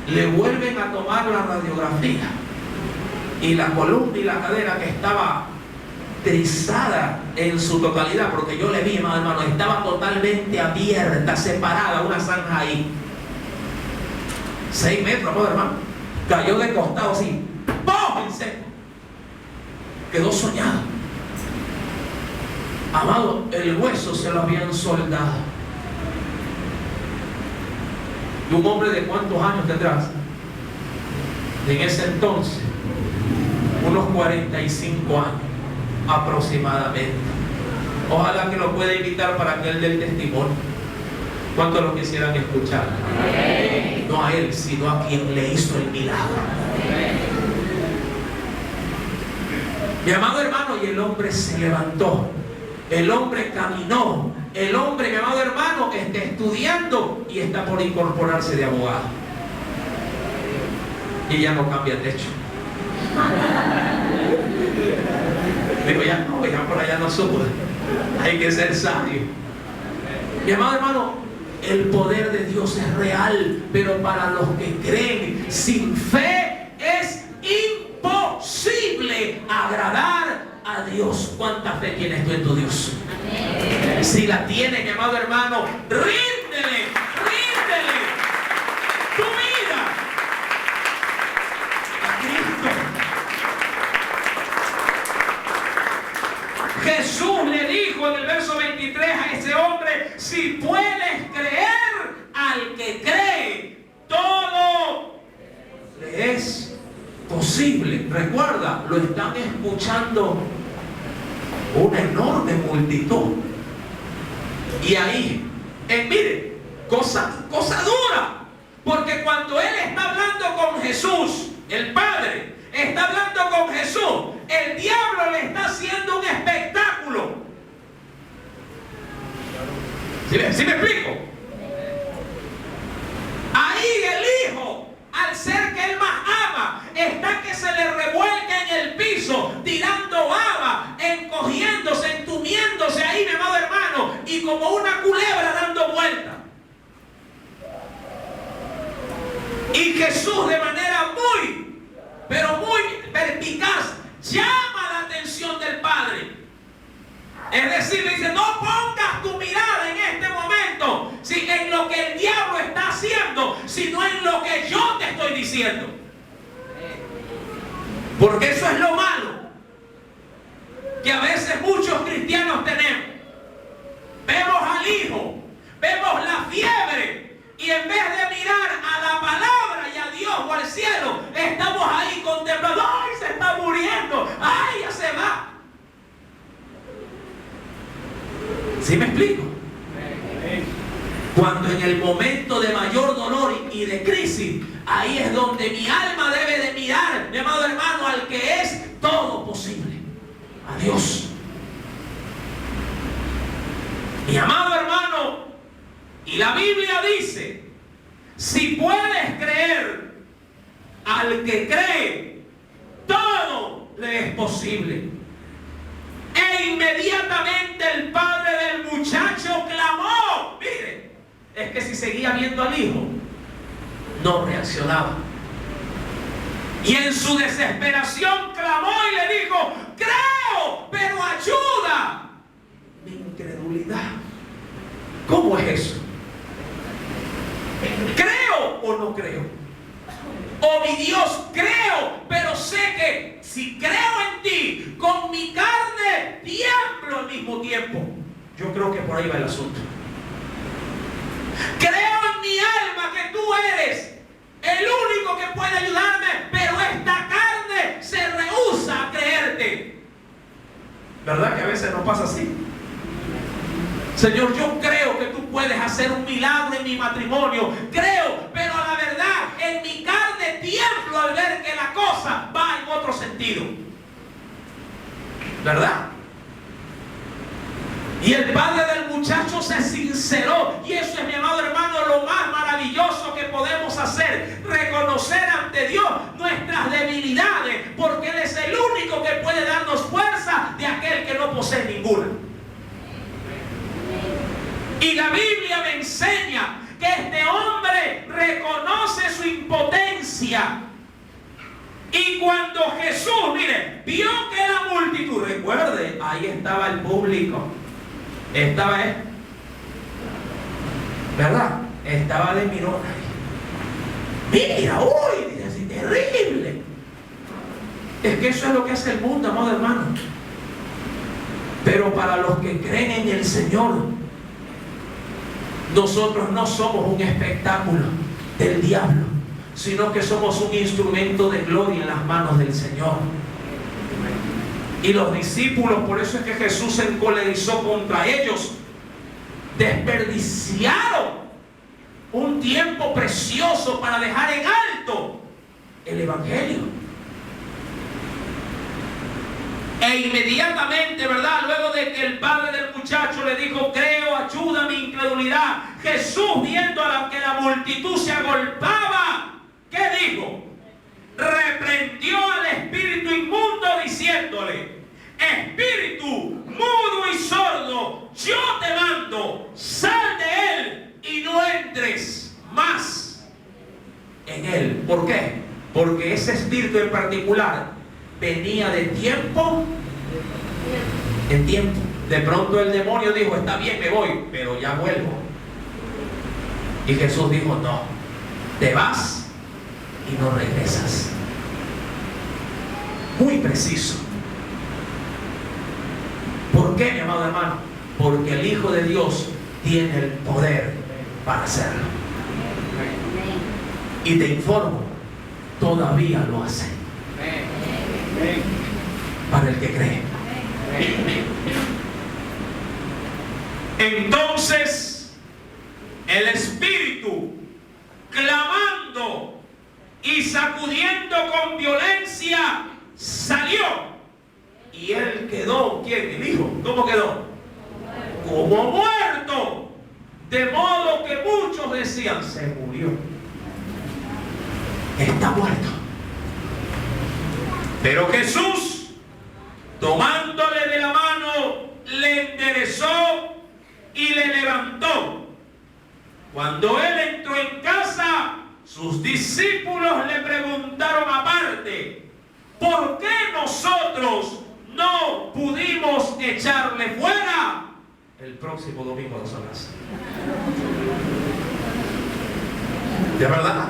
Le vuelven a tomar la radiografía y la columna y la cadera, que estaba trizada en su totalidad, porque yo le vi, hermano, estaba totalmente abierta, separada, una zanja ahí, 6 metros, hermano, cayó de costado así, ¡pum! En seco, quedó soñado. Amado, el hueso se lo habían soldado. ¿Y un hombre de cuántos años tendrás? En ese entonces, unos 45 años aproximadamente. Ojalá que lo pueda invitar para que él dé el testimonio. ¿Cuántos lo quisieran escuchar? No a él, sino a quien le hizo el milagro. Mi amado hermano, y el hombre se levantó, el hombre caminó, el hombre, mi amado hermano, está estudiando y está por incorporarse de abogado. Y ya no cambia techo. Digo, ya no, ya por allá no sube. Hay que ser sabio. Mi amado hermano, el poder de Dios es real, pero para los que creen, sin fe es imposible agradar a Dios. ¿Cuánta fe tienes tú en tu Dios? Amén. Si la tienes, mi amado hermano, ríndele tu vida a Cristo. Jesús le dijo en el verso 23 a ese hombre: si puedes creer, al que cree, todo le es posible. Recuerda, lo están escuchando una enorme multitud. Y ahí, mire, cosa dura. Porque cuando él está hablando con Jesús, el Padre está hablando con Jesús, el diablo le está haciendo un espectáculo. ¿Sí me explico? Ahí el Hijo, al ser que él más ama, está que se le revuelca en el piso, tirando baba, encogiéndose, entumiéndose ahí, mi amado hermano, y como una culebra dando vuelta. Y Jesús, de manera pero muy perspicaz, llama la atención del Padre. Es decir, le dice: no pongas tu mirada en este momento en lo que el diablo está haciendo, sino en lo que yo te estoy diciendo. Porque eso es lo malo que a veces muchos cristianos tenemos. Vemos al Hijo, vemos la fiebre, y en vez de mirar a la palabra y a Dios o al cielo, estamos ahí contemplando: ¡ay, se está muriendo! ¡Ay, ya se va! ¿Sí me explico? Cuando en el momento de mayor dolor y de crisis, ahí es donde mi alma debe de mirar, mi amado hermano, al que es todo posible, a Dios. Mi amado hermano, y la Biblia dice: si puedes creer, al que cree, todo le es posible. E inmediatamente el padre del muchacho clamó. Mire, es que si seguía viendo al hijo, no reaccionaba. Y en su desesperación clamó y le dijo: creo, pero ayuda mi incredulidad. ¿Cómo es eso? ¿Creo o no creo? Oh mi Dios, creo, pero sé que si creo en ti, con mi carne tiemblo al mismo tiempo. Yo creo que por ahí va el asunto. Creo en mi alma que tú eres el único que puede ayudarme, pero esta carne se rehúsa a creerte. ¿Verdad que a veces nos pasa así? Señor, yo creo que tú puedes hacer un milagro en mi matrimonio. Creo, pero a la verdad, en mi carne tiemblo al ver que la cosa va en otro sentido. ¿Verdad? Y el padre del muchacho se sinceró. Y eso es, mi amado hermano, lo más maravilloso que podemos hacer. Reconocer ante Dios nuestras debilidades. Porque Él es el único que puede darnos fuerza de aquel que no posee ninguna. Y la Biblia me enseña que este hombre reconoce su impotencia. Y cuando Jesús, mire, vio que la multitud, recuerde, ahí estaba el público. Estaba él, ¿verdad? Estaba de mirón ahí. Mira, uy, dice así, terrible. Es que eso es lo que hace el mundo, amado hermano. Pero para los que creen en el Señor, nosotros no somos un espectáculo del diablo, sino que somos un instrumento de gloria en las manos del Señor. Y los discípulos, por eso es que Jesús se encolerizó contra ellos. Desperdiciaron un tiempo precioso para dejar en alto el Evangelio. E inmediatamente, ¿verdad? Luego de que el padre del muchacho le dijo, creo, ayuda mi incredulidad. Jesús, viendo que la multitud se agolpaba, ¿qué dijo? Reprendió al espíritu inmundo diciéndole, espíritu mudo y sordo, yo te mando, sal de él y no entres más en él. ¿Por qué? Porque ese espíritu en particular venía de tiempo en tiempo. De pronto el demonio dijo, está bien, me voy, pero ya vuelvo. Y Jesús dijo, no, te vas y no regresas. Muy preciso. ¿Por qué, mi amado hermano? Porque el Hijo de Dios tiene el poder para hacerlo. Y te informo, todavía lo hace. Para el que cree. Entonces, el espíritu, clamando y sacudiendo con violencia, salió. Y él quedó, ¿quién? El hijo. ¿Cómo quedó? Como muerto. De modo que muchos decían, se murió. Está muerto. Pero Jesús, tomándole de la mano, le enderezó y le levantó. Cuando él entró en casa, sus discípulos le preguntaron aparte, ¿por qué nosotros no pudimos echarle fuera? El próximo domingo a las horas. ¿De verdad?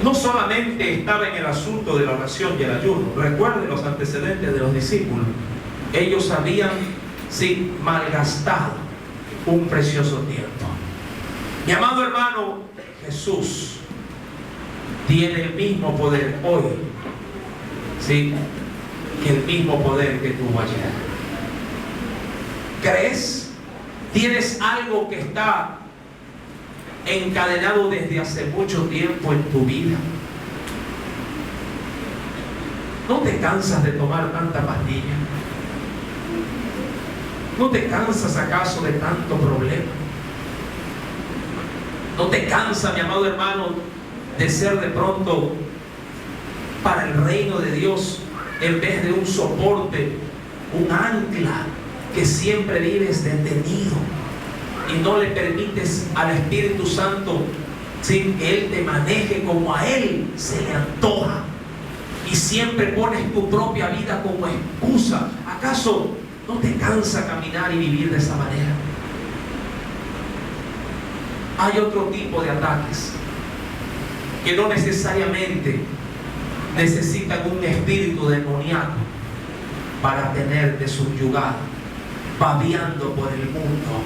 No solamente estaba en el asunto de la oración y el ayuno. Recuerden los antecedentes de los discípulos. Ellos habían, sí, malgastado un precioso tiempo. Mi amado hermano, Jesús tiene el mismo poder hoy, sí, que el mismo poder que tuvo ayer. ¿Crees? ¿Tienes algo que está encadenado desde hace mucho tiempo en tu vida? ¿No te cansas de tomar tanta pastilla? ¿No te cansas acaso de tanto problema? ¿No te cansa, mi amado hermano, de ser de pronto para el reino de Dios, en vez de un soporte, un ancla, que siempre vives detenido y no le permites al Espíritu Santo, ¿sí?, que Él te maneje como a Él se le antoja, y siempre pones tu propia vida como excusa? ¿Acaso no te cansa caminar y vivir de esa manera? Hay otro tipo de ataques que no necesariamente necesitan un espíritu demoníaco para tenerte subyugado, babeando por el mundo,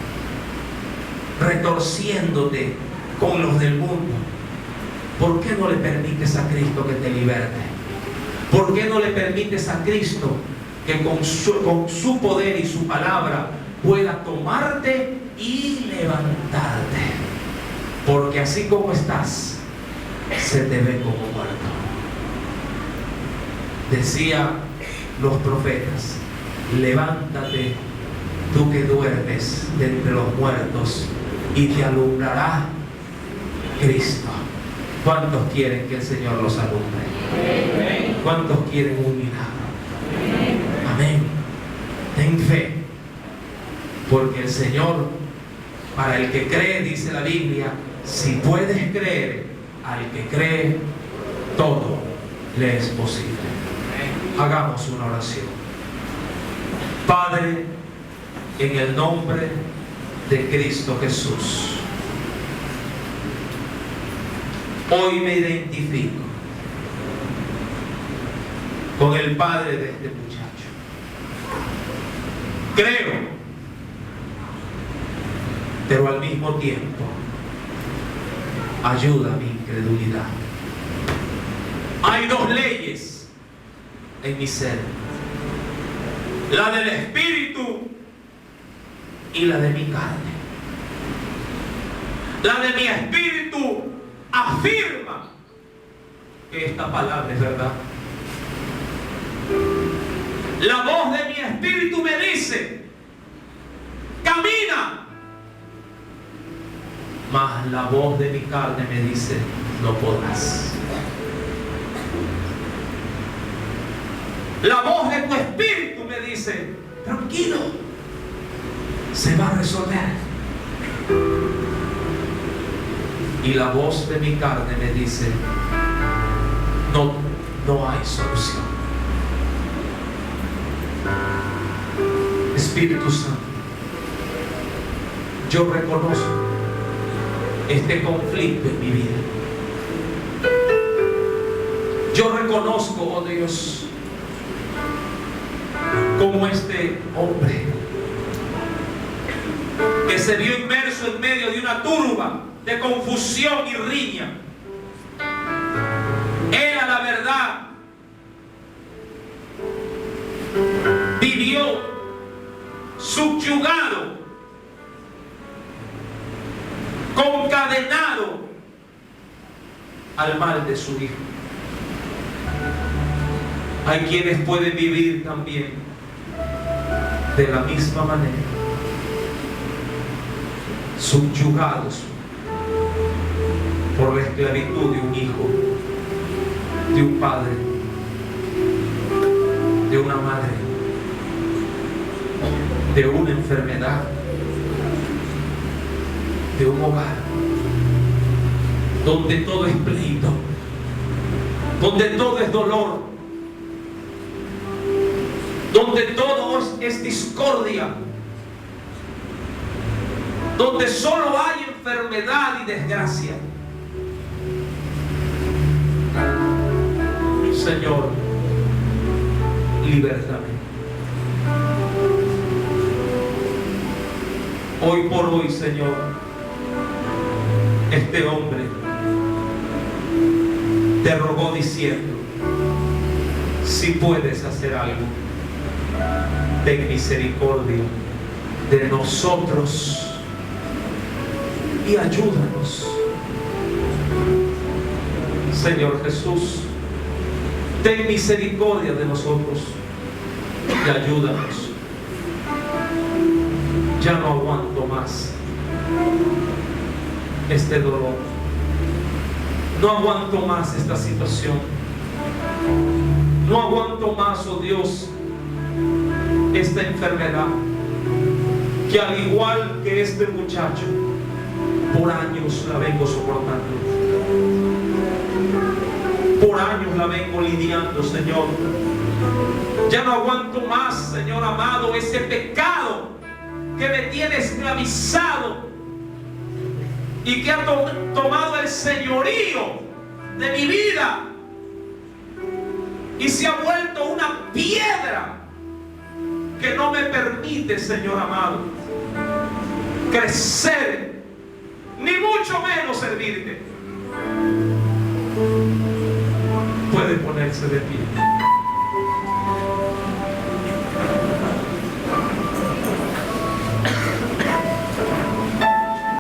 retorciéndote con los del mundo. ¿Por qué no le permites a Cristo que te liberte? ¿Por qué no le permites a Cristo que con su poder y su palabra pueda tomarte y levantarte? Porque así como estás, se te ve como muerto. Decía los profetas: levántate, tú que duermes de entre los muertos, y te alumbrará Cristo. ¿Cuántos quieren que el Señor los alumbre? ¿Cuántos quieren un milagro? Amén. Ten fe, porque el Señor, para el que cree, dice la Biblia, si puedes creer, al que cree, todo le es posible. Hagamos una oración. Padre, en el nombre de Cristo Jesús, hoy me identifico con el padre de este muchacho. Creo, pero al mismo tiempo ayuda a mi incredulidad. Hay dos leyes en mi ser: la del espíritu y la de mi carne. La de mi espíritu afirma que esta palabra es verdad. La voz de mi espíritu me dice: camina. Mas la voz de mi carne me dice: no podrás. La voz de tu espíritu me dice: tranquilo, se va a resolver. Y la voz de mi carne me dice: no hay solución. Espíritu Santo, yo reconozco este conflicto en mi vida. Yo reconozco, oh Dios, como este hombre que se vio inmerso en medio de una turba de confusión y riña. Él, a la verdad, vivió subyugado, concadenado al mal de su hijo. Hay quienes pueden vivir también de la misma manera, subyugados por la esclavitud de un hijo, de un padre, de una madre, de una enfermedad, de un hogar donde todo es pleito, donde todo es dolor, donde todo es discordia, donde solo hay enfermedad y desgracia. Señor, libértame. Hoy por hoy, Señor, este hombre te rogó diciendo: si puedes hacer algo, ten misericordia de nosotros y ayúdanos. Señor Jesús, ten misericordia de nosotros y ayúdanos. Ya no aguanto más este dolor. No aguanto más esta situación. No aguanto más, oh Dios, esta enfermedad que, al igual que este muchacho, por años la vengo soportando. Por años la vengo lidiando, Señor. Ya no aguanto más, Señor amado, ese pecado que me tiene esclavizado y que ha tomado el señorío de mi vida y se ha vuelto una piedra que no me permite, Señor amado, crecer, ni mucho menos servirte. Puede ponerse de pie.